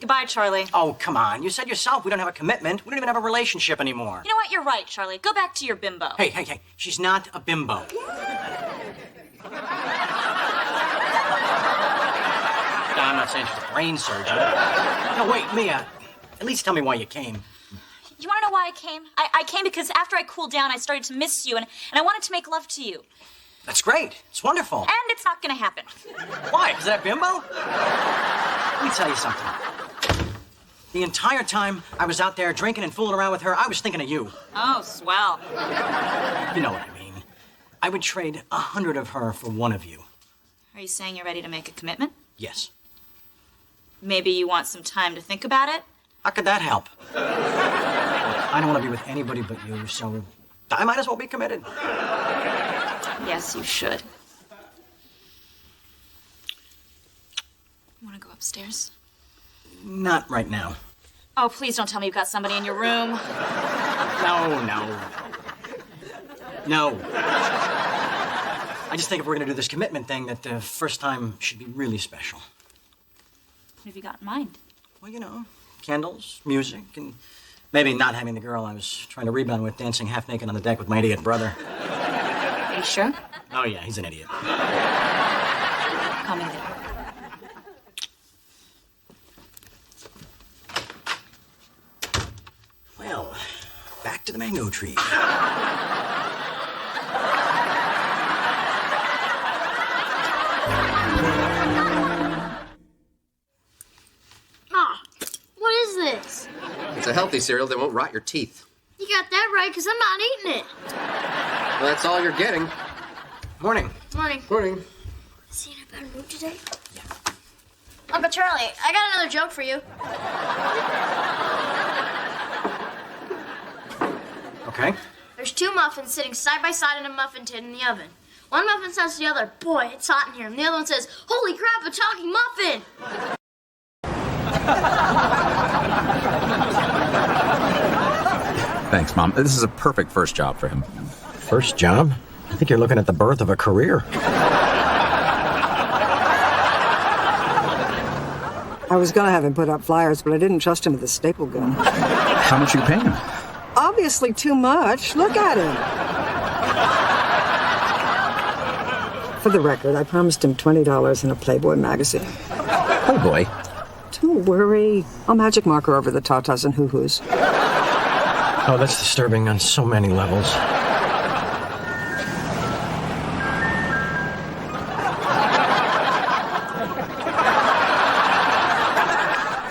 Goodbye, Charlie. Oh, come on. You said yourself we don't have a commitment. We don't even have a relationship anymore. You know what? You're right, Charlie. Go back to your bimbo. Hey. She's not a bimbo. I'm not saying she's a brain surgeon. No, wait, Mia. At least tell me why you came. You want to know why I came? I came because after I cooled down, I started to miss you, and I wanted to make love to you. That's great. It's wonderful. And it's not going to happen. Why? Is that bimbo? Let me tell you something. The entire time I was out there drinking and fooling around with her, I was thinking of you. Oh, swell. You know what I mean. I would trade 100 of her for one of you. Are you saying you're ready to make a commitment? Yes. Maybe you want some time to think about it? How could that help? I don't want to be with anybody but you, so I might as well be committed. Yes, you should. You want to go upstairs? Not right now. Oh, please don't tell me you've got somebody in your room. No. I just think if we're going to do this commitment thing, that the first time should be really special. What have you got in mind? Well, you know, candles, music, and maybe not having the girl I was trying to rebound with dancing half naked on the deck with my idiot brother. Are you sure? Oh, yeah, he's an idiot. Call me later. Well, back to the mango tree. Ah, what is this? It's a healthy cereal that won't rot your teeth. You got that right, because I'm not eating it. Well, that's all you're getting. Morning. Morning. Morning. Is he in a better mood today? Yeah. Uncle Charlie, I got another joke for you. Okay. There's two muffins sitting side by side in a muffin tin in the oven. One muffin says to the other, "Boy, it's hot in here." And the other one says, "Holy crap, a talking muffin!" Thanks, Mom. This is a perfect first job for him. First job? I think you're looking at the birth of a career. I was going to have him put up flyers, but I didn't trust him with the staple gun. How much are you paying him? Obviously too much. Look at him. For the record, I promised him $20 in a Playboy magazine. Playboy? Don't worry. I'll magic marker over the tatas and hoo-hoos. Oh, that's disturbing on so many levels.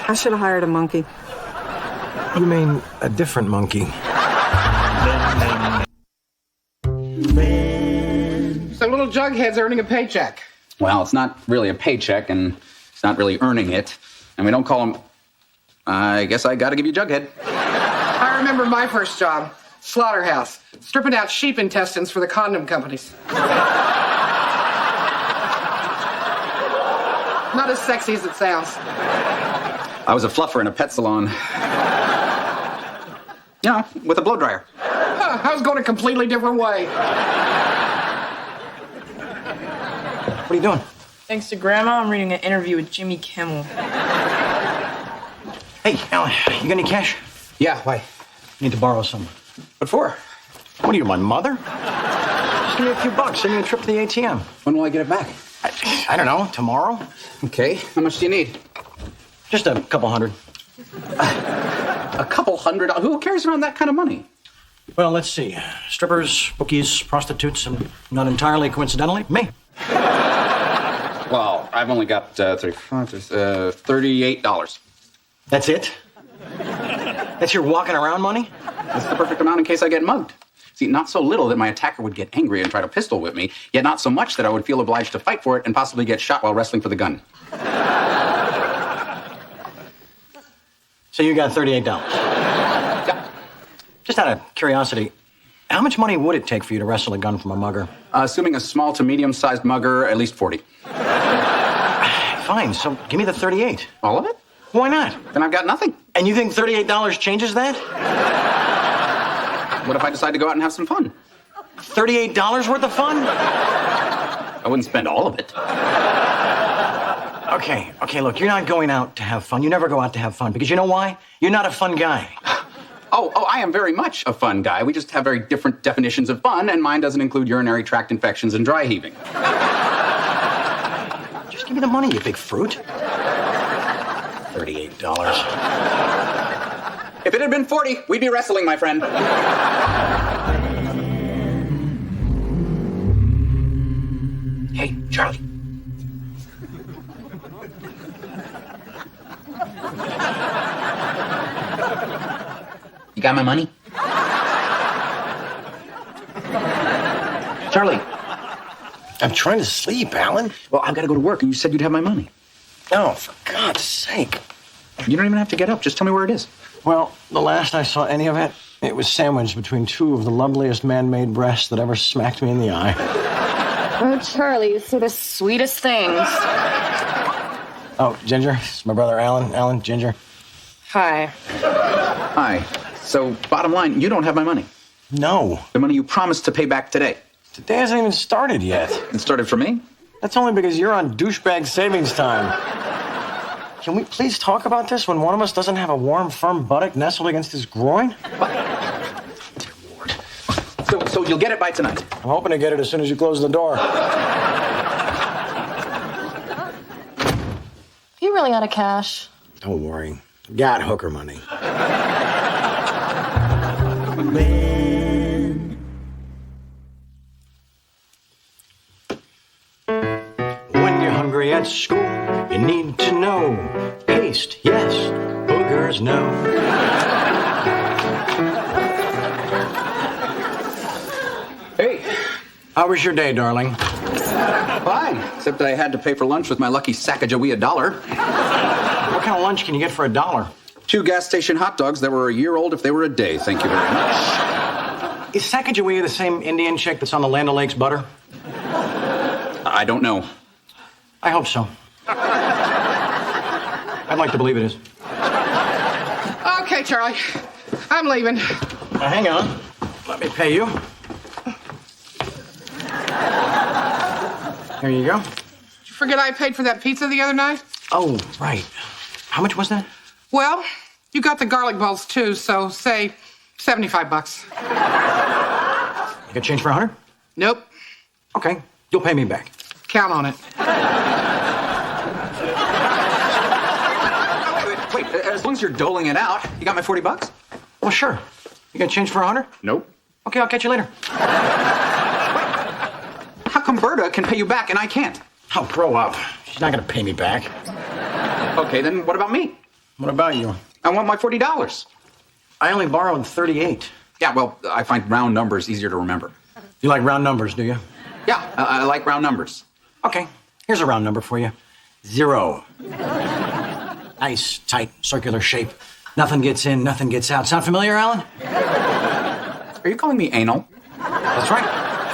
I should have hired a monkey. You mean a different monkey? So little Jughead's earning a paycheck. Well, it's not really a paycheck, and it's not really earning it. And we don't call him... I guess I gotta give you Jughead. I remember my first job. Slaughterhouse. Stripping out sheep intestines for the condom companies. Not as sexy as it sounds. I was a fluffer in a pet salon. Yeah, with a blow dryer. Huh, I was going a completely different way. What are you doing? Thanks to Grandma, I'm reading an interview with Jimmy Kimmel. Hey, Alan, you got any cash? Yeah, why? Need to borrow some. What for? What are you, my mother? Just give me a few bucks. Send me a trip to the ATM. When will I get it back? I don't know. Tomorrow? Okay. How much do you need? Just a couple hundred. A couple hundred? Who carries around that kind of money? Well, let's see. Strippers, bookies, prostitutes, and not entirely coincidentally, me. Well, I've only got $38. That's it? That's your walking around money? That's the perfect amount in case I get mugged. See, not so little that my attacker would get angry and try to pistol whip me, yet not so much that I would feel obliged to fight for it and possibly get shot while wrestling for the gun. So you got $38. Yeah. Just out of curiosity, how much money would it take for you to wrestle a gun from a mugger? Assuming a small to medium-sized mugger, at least 40. Fine, so give me the 38. All of it? Why not? Then I've got nothing. And you think $38 changes that? What if I decide to go out and have some fun? $38 worth of fun? I wouldn't spend all of it. Okay, look, you're not going out to have fun. You never go out to have fun because you know why? You're not a fun guy. Oh, I am very much a fun guy. We just have very different definitions of fun, and mine doesn't include urinary tract infections and dry heaving. Just give me the money, you big fruit. $38. If it had been 40, we'd be wrestling, my friend. Hey, Charlie. You got my money? Charlie. I'm trying to sleep, Alan. Well, I've got to go to work, and you said you'd have my money. No, for God's sake. You don't even have to get up. Just tell me where it is. Well, the last I saw any of it, it was sandwiched between two of the loveliest man-made breasts that ever smacked me in the eye. Oh, Charlie, you say the sweetest things. Oh, Ginger. It's my brother, Alan. Alan, Ginger. Hi. Hi. So, bottom line, you don't have my money. No. The money you promised to pay back today. Today hasn't even started yet. It started for me? That's only because you're on douchebag savings time. Can we please talk about this when one of us doesn't have a warm, firm buttock nestled against his groin? So you'll get it by tonight? I'm hoping to get it as soon as you close the door. You really out of cash? Don't worry. Got hooker money. When you're hungry at school, you need to know. Paste, yes. Boogers, no. Hey. How was your day, darling? Fine, except I had to pay for lunch with my lucky Sacagawea $1. What kind of lunch can you get for $1? 2 gas station hot dogs that were a year old if they were a day. Thank you very much. Is Sacagawea the same Indian chick that's on the Land O'Lakes butter? I don't know. I hope so. I'd like to believe it is. Okay, Charlie. I'm leaving. Now, hang on. Let me pay you. There you go. Did you forget I paid for that pizza the other night? Oh, right. How much was that? Well, you got the garlic balls too, so say $75. You got change for 100? Nope. Okay. You'll pay me back. Count on it. Wait, as long as you're doling it out, you got my $40? Well, sure. You got change for 100? Nope. Okay, I'll catch you later. How come Berta can pay you back and I can't? Oh, grow up. She's not gonna pay me back. Okay, then what about me? What about you? I want my $40. I only borrowed 38. Yeah, well, I find round numbers easier to remember. You like round numbers, do you? Yeah, I like round numbers. Okay, here's a round number for you. 0. Nice, tight, circular shape. Nothing gets in, nothing gets out. Sound familiar, Alan? Are you calling me anal? That's right.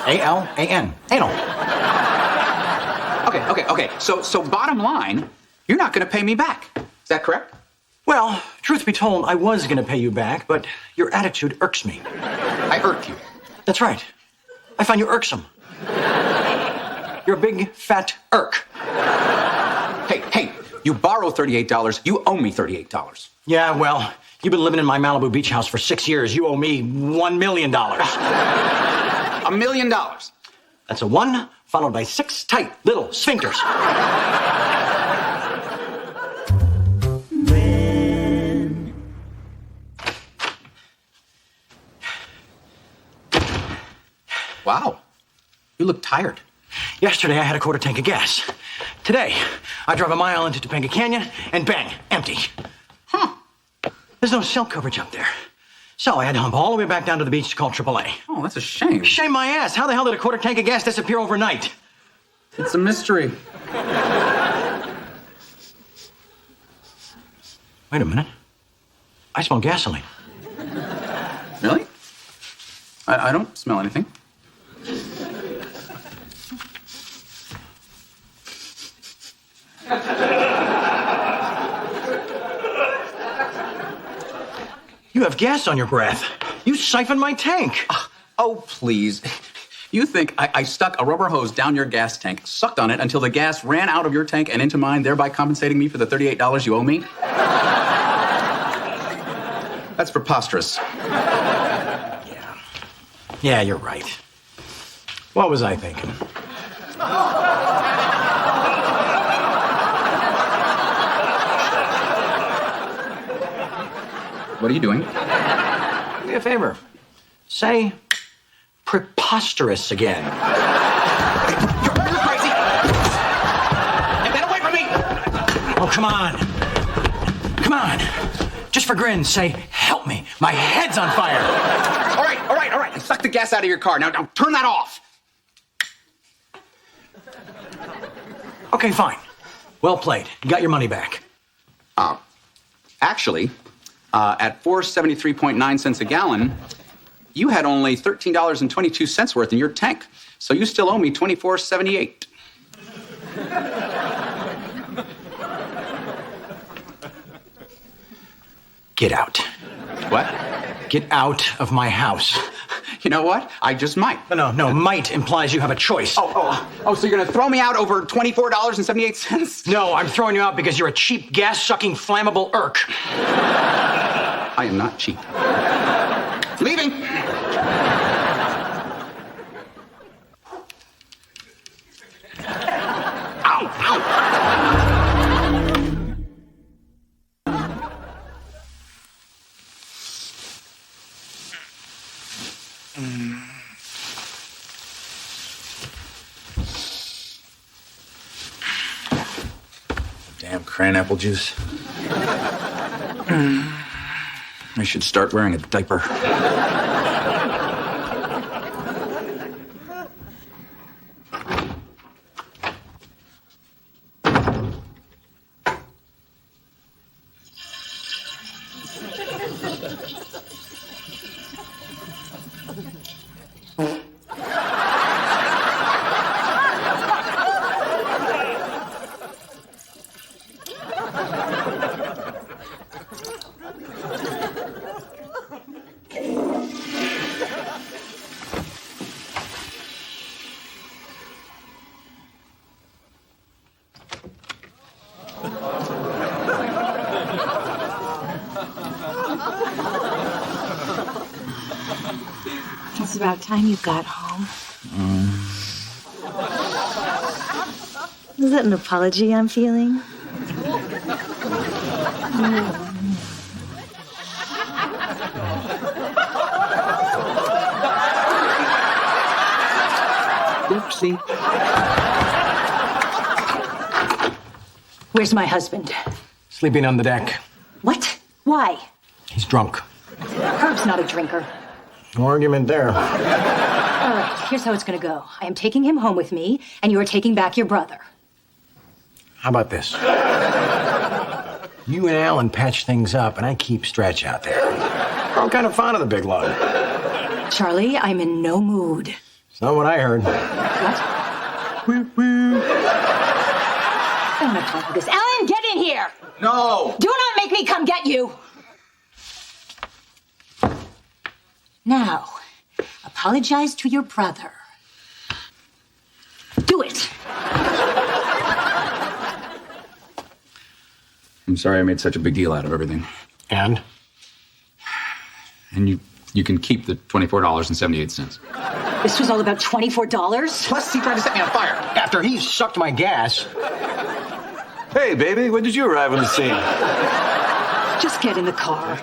A-L-A-N. Anal. Okay. So bottom line, you're not going to pay me back. Is that correct? Well, truth be told, I was going to pay you back, but your attitude irks me. I irk you? That's right. I find you irksome. You're a big, fat irk. Hey, you borrow $38, you owe me $38. Yeah, well, you've been living in my Malibu beach house for 6 years. You owe me $1 million. $1 million. That's a 1 followed by 6 tight little sphincters. Wow, you look tired. Yesterday, I had a quarter tank of gas. Today, I drove a mile into Topanga Canyon and bang, empty. There's no cell coverage up there. So I had to hump all the way back down to the beach to call AAA. Oh, that's a shame. Shame my ass. How the hell did a quarter tank of gas disappear overnight? It's a mystery. Wait a minute. I smell gasoline. Really? I don't smell anything. You have gas on your breath. You siphoned my tank. Oh, please. You think I stuck a rubber hose down your gas tank, sucked on it until the gas ran out of your tank and into mine, thereby compensating me for the $38 you owe me? That's preposterous. Yeah, you're right. What was I thinking? What are you doing? Do me a favor. Say preposterous again. You're crazy! Get that away from me! Oh, come on. Come on. Just for grins, say, help me. My head's on fire. All right. I sucked the gas out of your car. Now turn that off. Okay, fine. Well played. You got your money back. Actually, at 4.73 cents a gallon, you had only $13.22 worth in your tank. So you still owe me $24.78. Get out. What? Get out of my house. You know what? I just might. No. Might implies you have a choice. Oh, so you're gonna throw me out over $24.78? No, I'm throwing you out because you're a cheap, gas-sucking, flammable irk. I am not cheap. Leaving. Damn cran apple juice. I should start wearing a diaper. It's about time you got home. Is that an apology I'm feeling? Oopsie. Where's my husband? Sleeping on the deck. What? Why? He's drunk. Herb's not a drinker. No argument there. All right, here's how it's gonna go. I am taking him home with me, and you are taking back your brother. How about this? You and Alan patch things up, and I keep Stretch out there. I'm kind of fond of the big lug. Charlie, I'm in no mood. It's not what I heard. What? Woo-woo. I don't have time for this. Alan, get in here! No! Do not make me come get you! Now, apologize to your brother. Do it. I'm sorry I made such a big deal out of everything. And you can keep the $24.78. This was all about $24? Plus, he tried to set me on fire. After he sucked my gas. Hey, baby, when did you arrive on the scene? Just get in the car.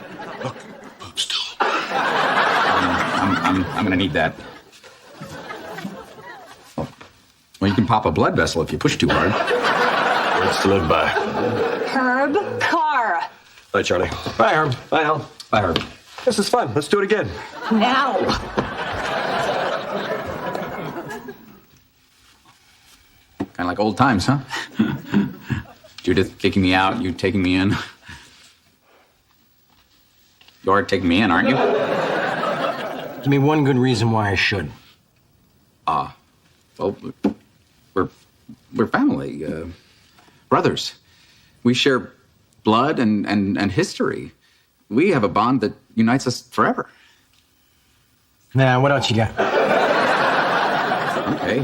I'm gonna need that. Well, you can pop a blood vessel if you push too hard. What's to live by? Herb, car. Bye, Charlie. Bye, Herb. Bye, Al. Bye, Herb. This is fun. Let's do it again. Now. Kind of like old times, huh? Judith kicking me out, you taking me in. You're taking me in, aren't you? Give me one good reason why I should. Well, we're family, brothers. We share blood and history. We have a bond that unites us forever. Nah, what else you got? Okay,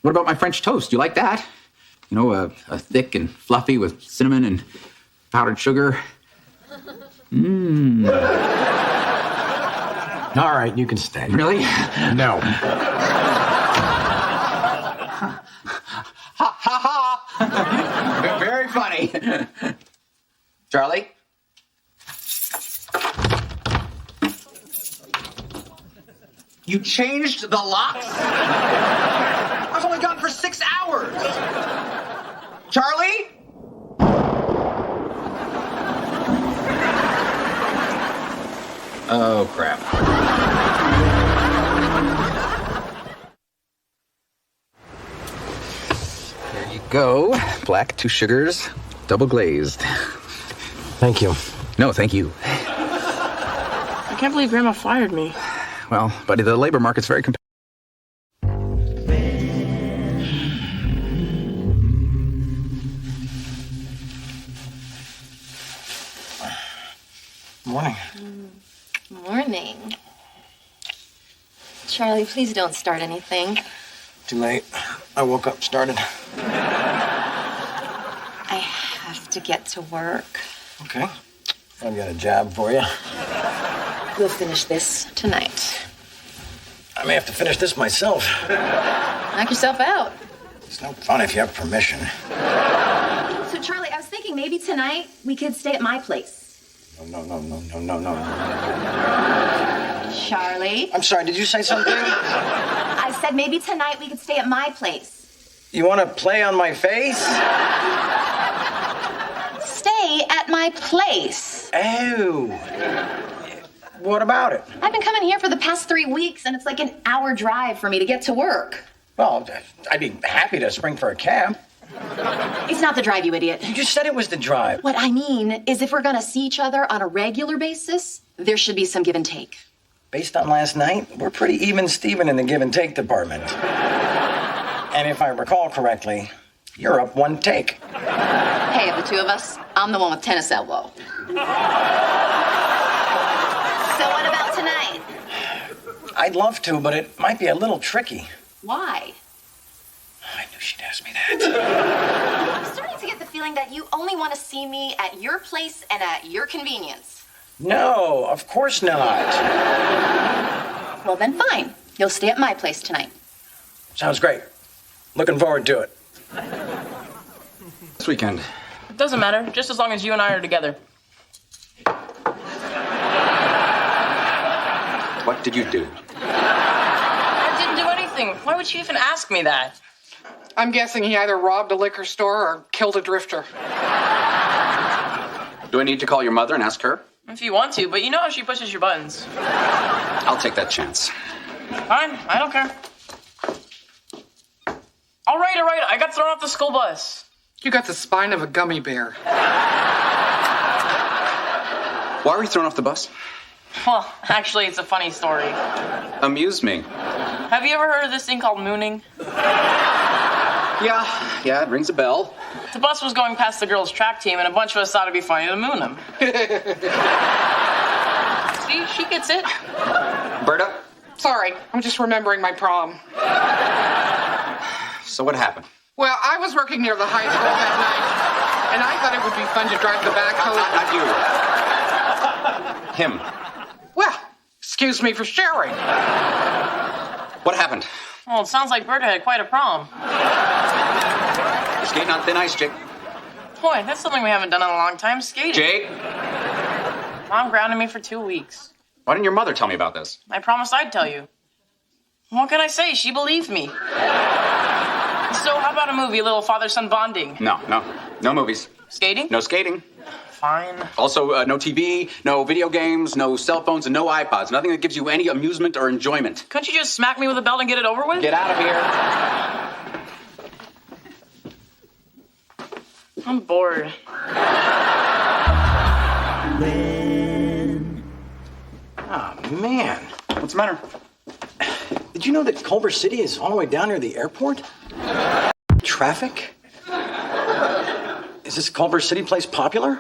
what about my French toast? You like that? You know, a thick and fluffy with cinnamon and powdered sugar. All right, you can stay. Really? No. Ha ha! Very funny. Charlie? You changed the locks? I was only gone for 6 hours. Charlie? Oh, crap. There you go. Black, 2 sugars, double glazed. Thank you. No, thank you. I can't believe Grandma fired me. Well, buddy, the labor market's very competitive. Morning. Charlie, please don't start anything. Too late. I woke up, started. I have to get to work. Okay. I've got a job for you. We'll finish this tonight. I may have to finish this myself. Knock yourself out. It's no fun if you have permission. So, Charlie, I was thinking maybe tonight we could stay at my place. No. Charlie? I'm sorry, did you say something? I said maybe tonight we could stay at my place. You want to play on my face? Stay at my place. Oh. What about it? I've been coming here for the past 3 weeks, and it's like an hour drive for me to get to work. Well, I'd be happy to spring for a cab. It's not the drive, you idiot. You just said it was the drive. What I mean is if we're gonna see each other on a regular basis, there should be some give and take. Based on last night, we're pretty even Steven in the give and take department. And if I recall correctly, you're up one take. Hey, of the two of us, I'm the one with tennis elbow. So what about tonight? I'd love to, but it might be a little tricky. Why? I knew she'd ask me that. I'm starting to get the feeling that you only want to see me at your place and at your convenience. No, of course not. Well, then fine. You'll stay at my place tonight. Sounds great. Looking forward to it. This weekend. It doesn't matter, just as long as you and I are together. What did you do? I didn't do anything. Why would you even ask me that? I'm guessing he either robbed a liquor store or killed a drifter. Do I need to call your mother and ask her? If you want to, but you know how she pushes your buttons. I'll take that chance. Fine, I don't care. All right, I got thrown off the school bus. You got the spine of a gummy bear. Why were you thrown off the bus? Well, actually, it's a funny story. Amuse me. Have you ever heard of this thing called mooning? Yeah, it rings a bell. The bus was going past the girls' track team, and a bunch of us thought it'd be funny to moon them. See, she gets it. Berta? Sorry, I'm just remembering my prom. So what happened? Well, I was working near the high school that night, and I thought it would be fun to drive the backhoe. Not you. Him. Well, excuse me for sharing. What happened? Well, it sounds like Berta had quite a prom. You're skating on thin ice, Jake. Boy, that's something we haven't done in a long time, skating. Jake? Mom grounded me for 2 weeks. Why didn't your mother tell me about this? I promised I'd tell you. What can I say? She believed me. So how about a movie, a little father-son bonding? No movies. Skating? No skating. Fine. Also, no TV, no video games, no cell phones, and no iPods. Nothing that gives you any amusement or enjoyment. Couldn't you just smack me with a belt and get it over with? Get out of here. I'm bored. Oh, man. What's the matter? Did you know that Culver City is all the way down near the airport? Traffic? Is this Culver City place popular?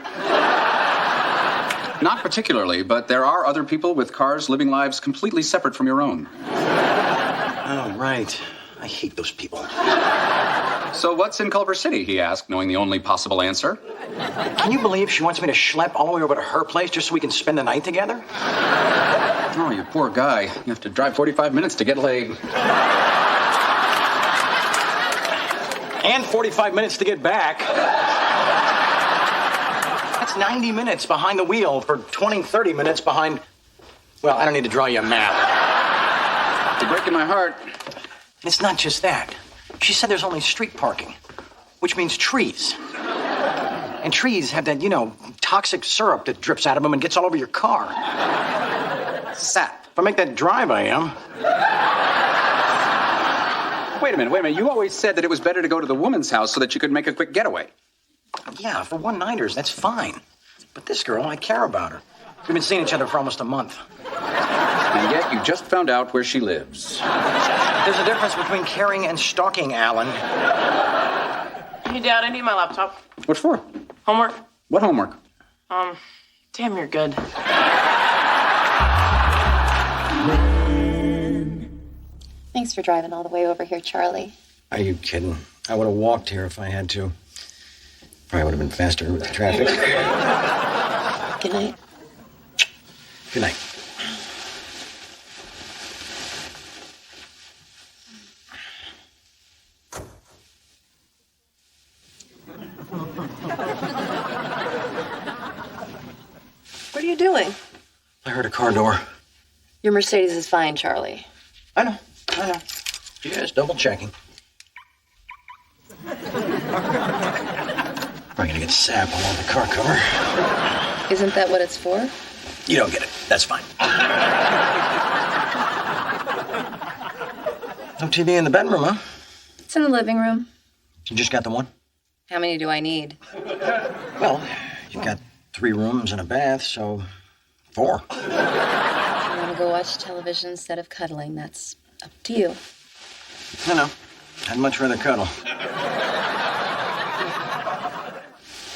Not particularly, but there are other people with cars living lives completely separate from your own. Oh, right. I hate those people. So what's in Culver City, he asked, knowing the only possible answer. Can you believe she wants me to schlep all the way over to her place just so we can spend the night together? Oh, you poor guy. You have to drive 45 minutes to get laid. And 45 minutes to get back. That's 90 minutes behind the wheel for 20, 30 minutes behind... Well, I don't need to draw you a map. You're breaking my heart. And it's not just that. She said there's only street parking, which means trees. And trees have that, toxic syrup that drips out of them and gets all over your car. Sap. If I make that drive, I am. Wait a minute. You always said that it was better to go to the woman's house so that you could make a quick getaway. Yeah, for one-nighters, that's fine. But this girl, I care about her. We've been seeing each other for almost a month. And yet you just found out where she lives. There's a difference between caring and stalking, Alan. Hey, Dad, I need my laptop. What for? Homework. What homework? Damn, you're good. Thanks for driving all the way over here, Charlie. Are you kidding? I would have walked here if I had to. Probably would have been faster with the traffic. Good night. Good night. What are you doing? I heard a car door. Your Mercedes is fine, Charlie. I know. Just double checking. Probably gonna get sap all over the car cover. Isn't that what it's for? You don't get it. That's fine. No TV in the bedroom, huh? It's in the living room. You just got the one? How many do I need? Well, you've got 3 rooms and a bath, so 4. You want to go watch television instead of cuddling? That's up to you. I know. I'd much rather cuddle.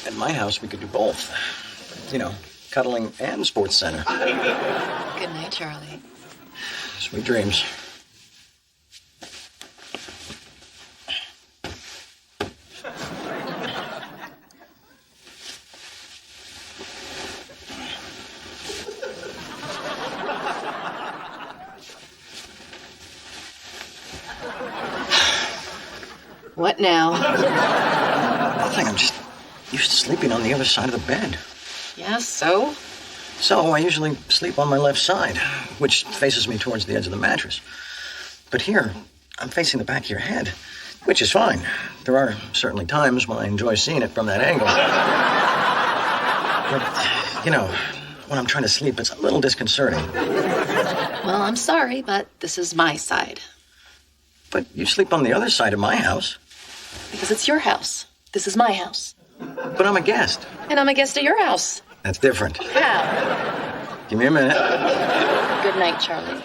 At my house, we could do both. You know, cuddling and sports center. Good night, Charlie. Sweet dreams. What now? Nothing. I'm just used to sleeping on the other side of the bed. Yeah, so? So I usually sleep on my left side, which faces me towards the edge of the mattress. But here, I'm facing the back of your head, which is fine. There are certainly times when I enjoy seeing it from that angle. But, you know, when I'm trying to sleep, it's a little disconcerting. Well, I'm sorry, but this is my side. But you sleep on the other side of my house. Because it's your house. This is my house. But I'm a guest. And I'm a guest at your house. That's different. How? Give me a minute. Good night, Charlie.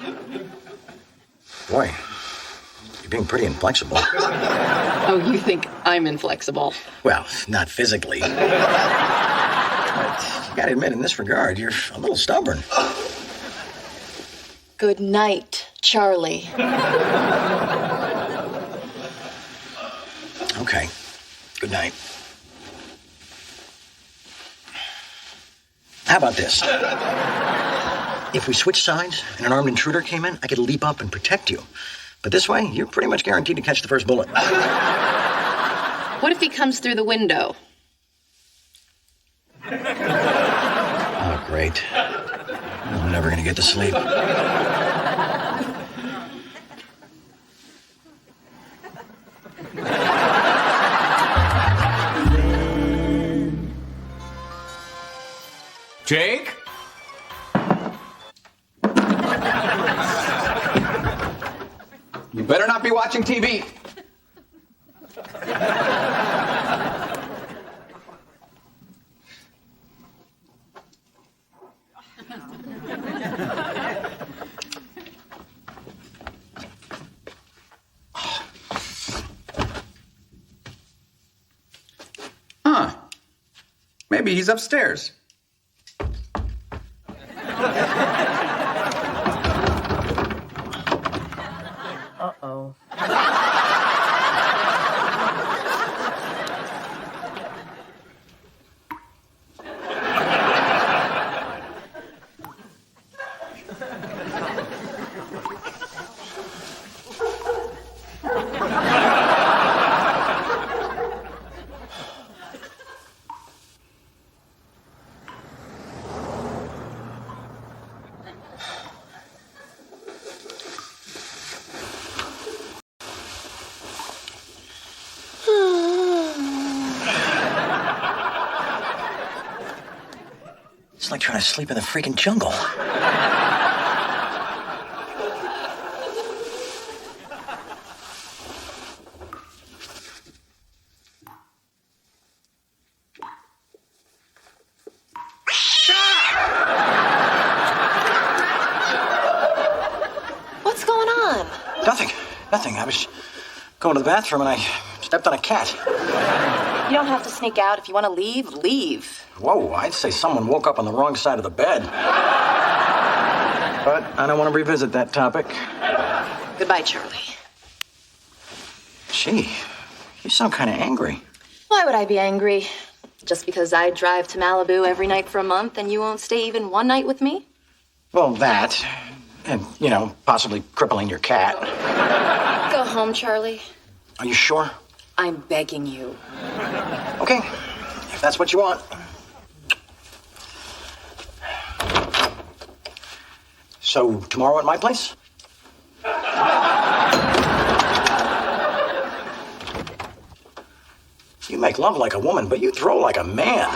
Boy, you're being pretty inflexible. Oh, you think I'm inflexible? Well, not physically. But you gotta admit, in this regard, you're a little stubborn. Good night, Charlie. Okay. Good night. How about this? If we switch sides and an armed intruder came in, I could leap up and protect you. But this way, you're pretty much guaranteed to catch the first bullet. What if he comes through the window? Oh, great. I'm never gonna get to sleep. Jake? You better not be watching TV. Huh. Maybe he's upstairs. Uh-oh. It's like trying to sleep in the freaking jungle. What's going on? Nothing. I was going to the bathroom and I stepped on a cat. You don't have to sneak out. If you want to leave, leave. Whoa, I'd say someone woke up on the wrong side of the bed. But I don't want to revisit that topic. Goodbye, Charlie. Gee, you sound kind of angry. Why would I be angry? Just because I drive to Malibu every night for a month and you won't stay even one night with me? Well, that, and, possibly crippling your cat. Go home, Charlie. Are you sure? I'm begging you. Okay, if that's what you want. So, tomorrow at my place? You make love like a woman, but you throw like a man.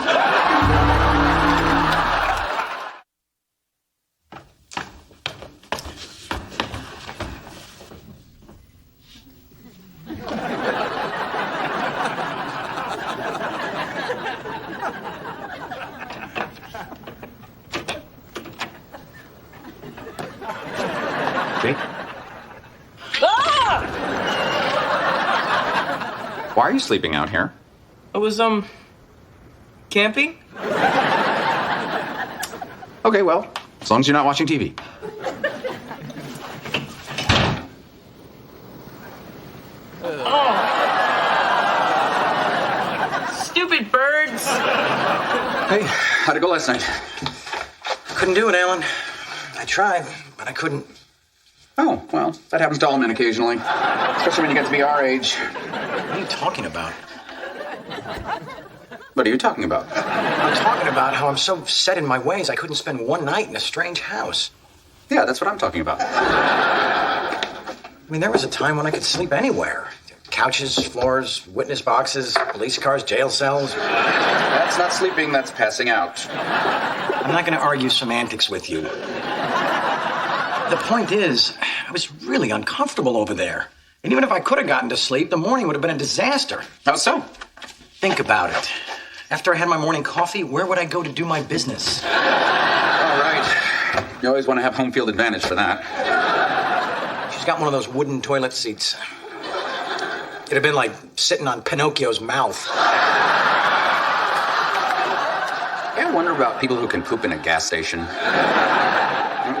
Jake? Ah! Why are you sleeping out here? I was, camping? Okay, well, as long as you're not watching TV. Stupid birds! Hey, how'd it go last night? Couldn't do it, Alan. I tried, but I couldn't. Oh, well, that happens to all men occasionally. Especially when you get to be our age. What are you talking about? What are you talking about? I'm talking about how I'm so set in my ways I couldn't spend one night in a strange house. Yeah, that's what I'm talking about. I mean, there was a time when I could sleep anywhere. Couches, floors, witness boxes, police cars, jail cells. That's not sleeping, that's passing out. I'm not going to argue semantics with you. The point is, I was really uncomfortable over there. And even if I could have gotten to sleep, the morning would have been a disaster. How so? Think about it. After I had my morning coffee, where would I go to do my business? All right. You always want to have home field advantage for that. She's got one of those wooden toilet seats. It'd have been like sitting on Pinocchio's mouth. I wonder about people who can poop in a gas station.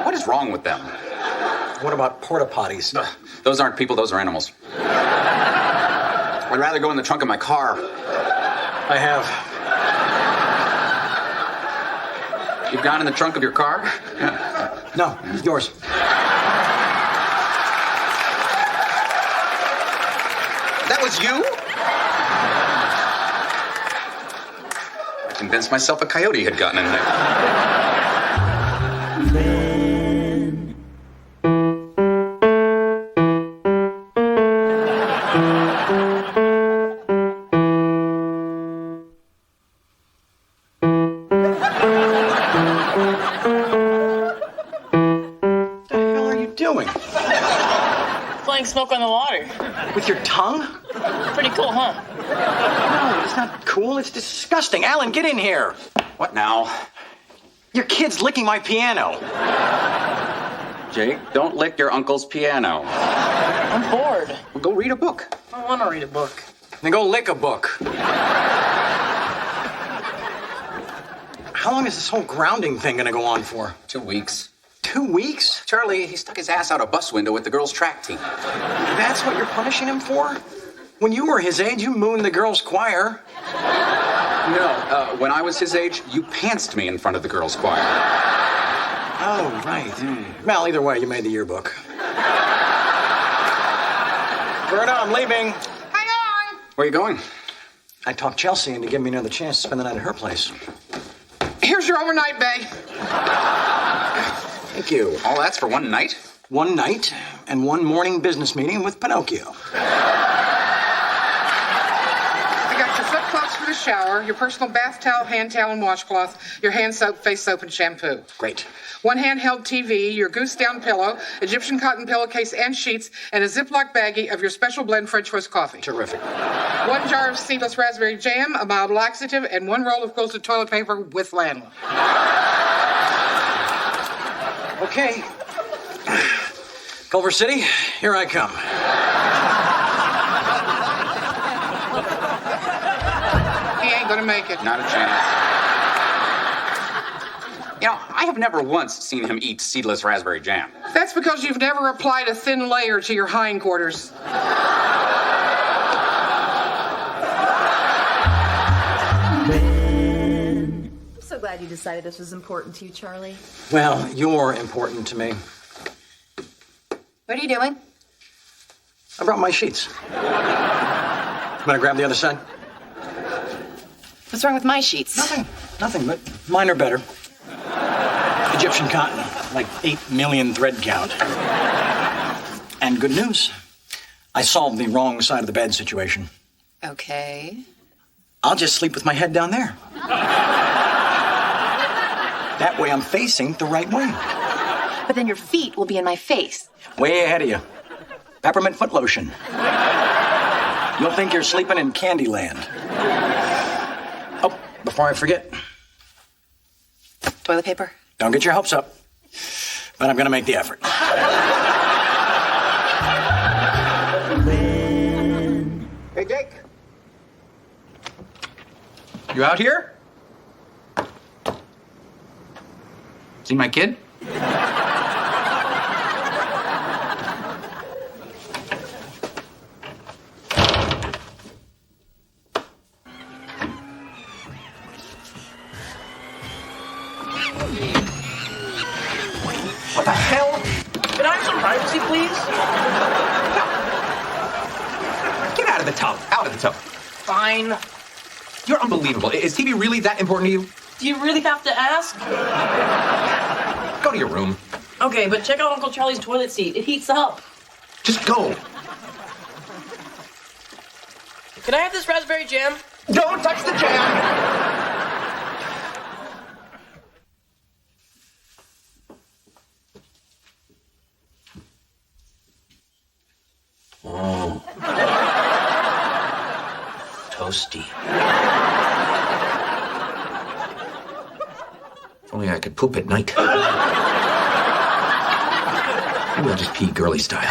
What is wrong with them? What about porta potties? Those aren't people, those are animals. I'd rather go in the trunk of my car. I have. You've gone in the trunk of your car? Yeah. No, yours. That was you? I convinced myself a coyote had gotten in there. Playing Smoke on the Water. With your tongue? Pretty cool, huh? No, it's not cool. It's disgusting. Alan, get in here. What now? Your kid's licking my piano. Jake, don't lick your uncle's piano. I'm bored. Well, go read a book. I don't want to read a book. Then go lick a book. How long is this whole grounding thing gonna go on for? 2 weeks. 2 weeks? Charlie, he stuck his ass out a bus window with the girls' track team. That's what you're punishing him for? When you were his age, you mooned the girls' choir. No, when I was his age, you pantsed me in front of the girls' choir. Oh, right. Well, either way, you made the yearbook. Berta, I'm leaving. Hang on! Where are you going? I talked Chelsea into giving me another chance to spend the night at her place. Here's your overnight, babe. Thank you. All that's for one night? One night and one morning business meeting with Pinocchio. I got your flip-flops for the shower, your personal bath towel, hand towel, and washcloth, your hand soap, face soap, and shampoo. Great. One handheld TV, your goose down pillow, Egyptian cotton pillowcase and sheets, and a Ziploc baggie of your special blend French press coffee. Terrific. One jar of seedless raspberry jam, a mild laxative, and one roll of quilted toilet paper with Landla. Okay. Culver City, here I come. He ain't gonna make it. Not a chance. You know, I have never once seen him eat seedless raspberry jam. That's because you've never applied a thin layer to your hindquarters. I'm so glad you decided this was important to you, Charlie. Well, you're important to me. What are you doing? I brought my sheets. Want to grab the other side? What's wrong with my sheets? Nothing, but mine are better. Egyptian cotton, like 8 million thread count. And good news, I solved the wrong side of the bed situation. Okay. I'll just sleep with my head down there. That way I'm facing the right way. But then your feet will be in my face. Way ahead of you. Peppermint foot lotion. You'll think you're sleeping in Candyland. Oh, before I forget. Toilet paper? Don't get your hopes up. But I'm gonna make the effort. Hey, Jake. You out here? See my kid? What the hell? Can I have some privacy, please? Get out of the tub. Out of the tub. Fine. You're unbelievable. Is TV really that important to you? Do you really have to ask? Go to your room. Okay, but check out Uncle Charlie's toilet seat. It heats up. Just go. Can I have this raspberry jam? Don't touch the jam! Oh. Toasty. If only I could poop at night. Maybe I'll just pee girly style.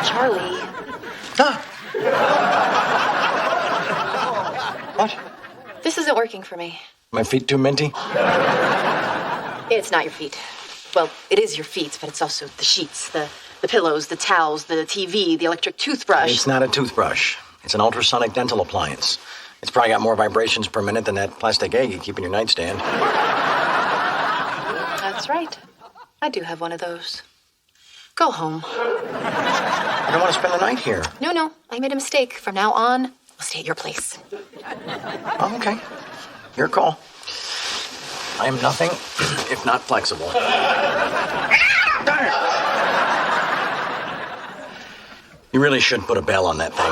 Charlie. What? This isn't working for me. My feet too minty? It's not your feet. Well, it is your feet, but it's also the sheets, the pillows, the towels, the TV, the electric toothbrush. It's not a toothbrush. It's an ultrasonic dental appliance. It's probably got more vibrations per minute than that plastic egg you keep in your nightstand. That's right. I do have one of those. Go home. I don't want to spend the night here. No, I made a mistake. From now on, I'll stay at your place. Oh, okay. Your call. I am nothing if not flexible. You really should put a bell on that thing.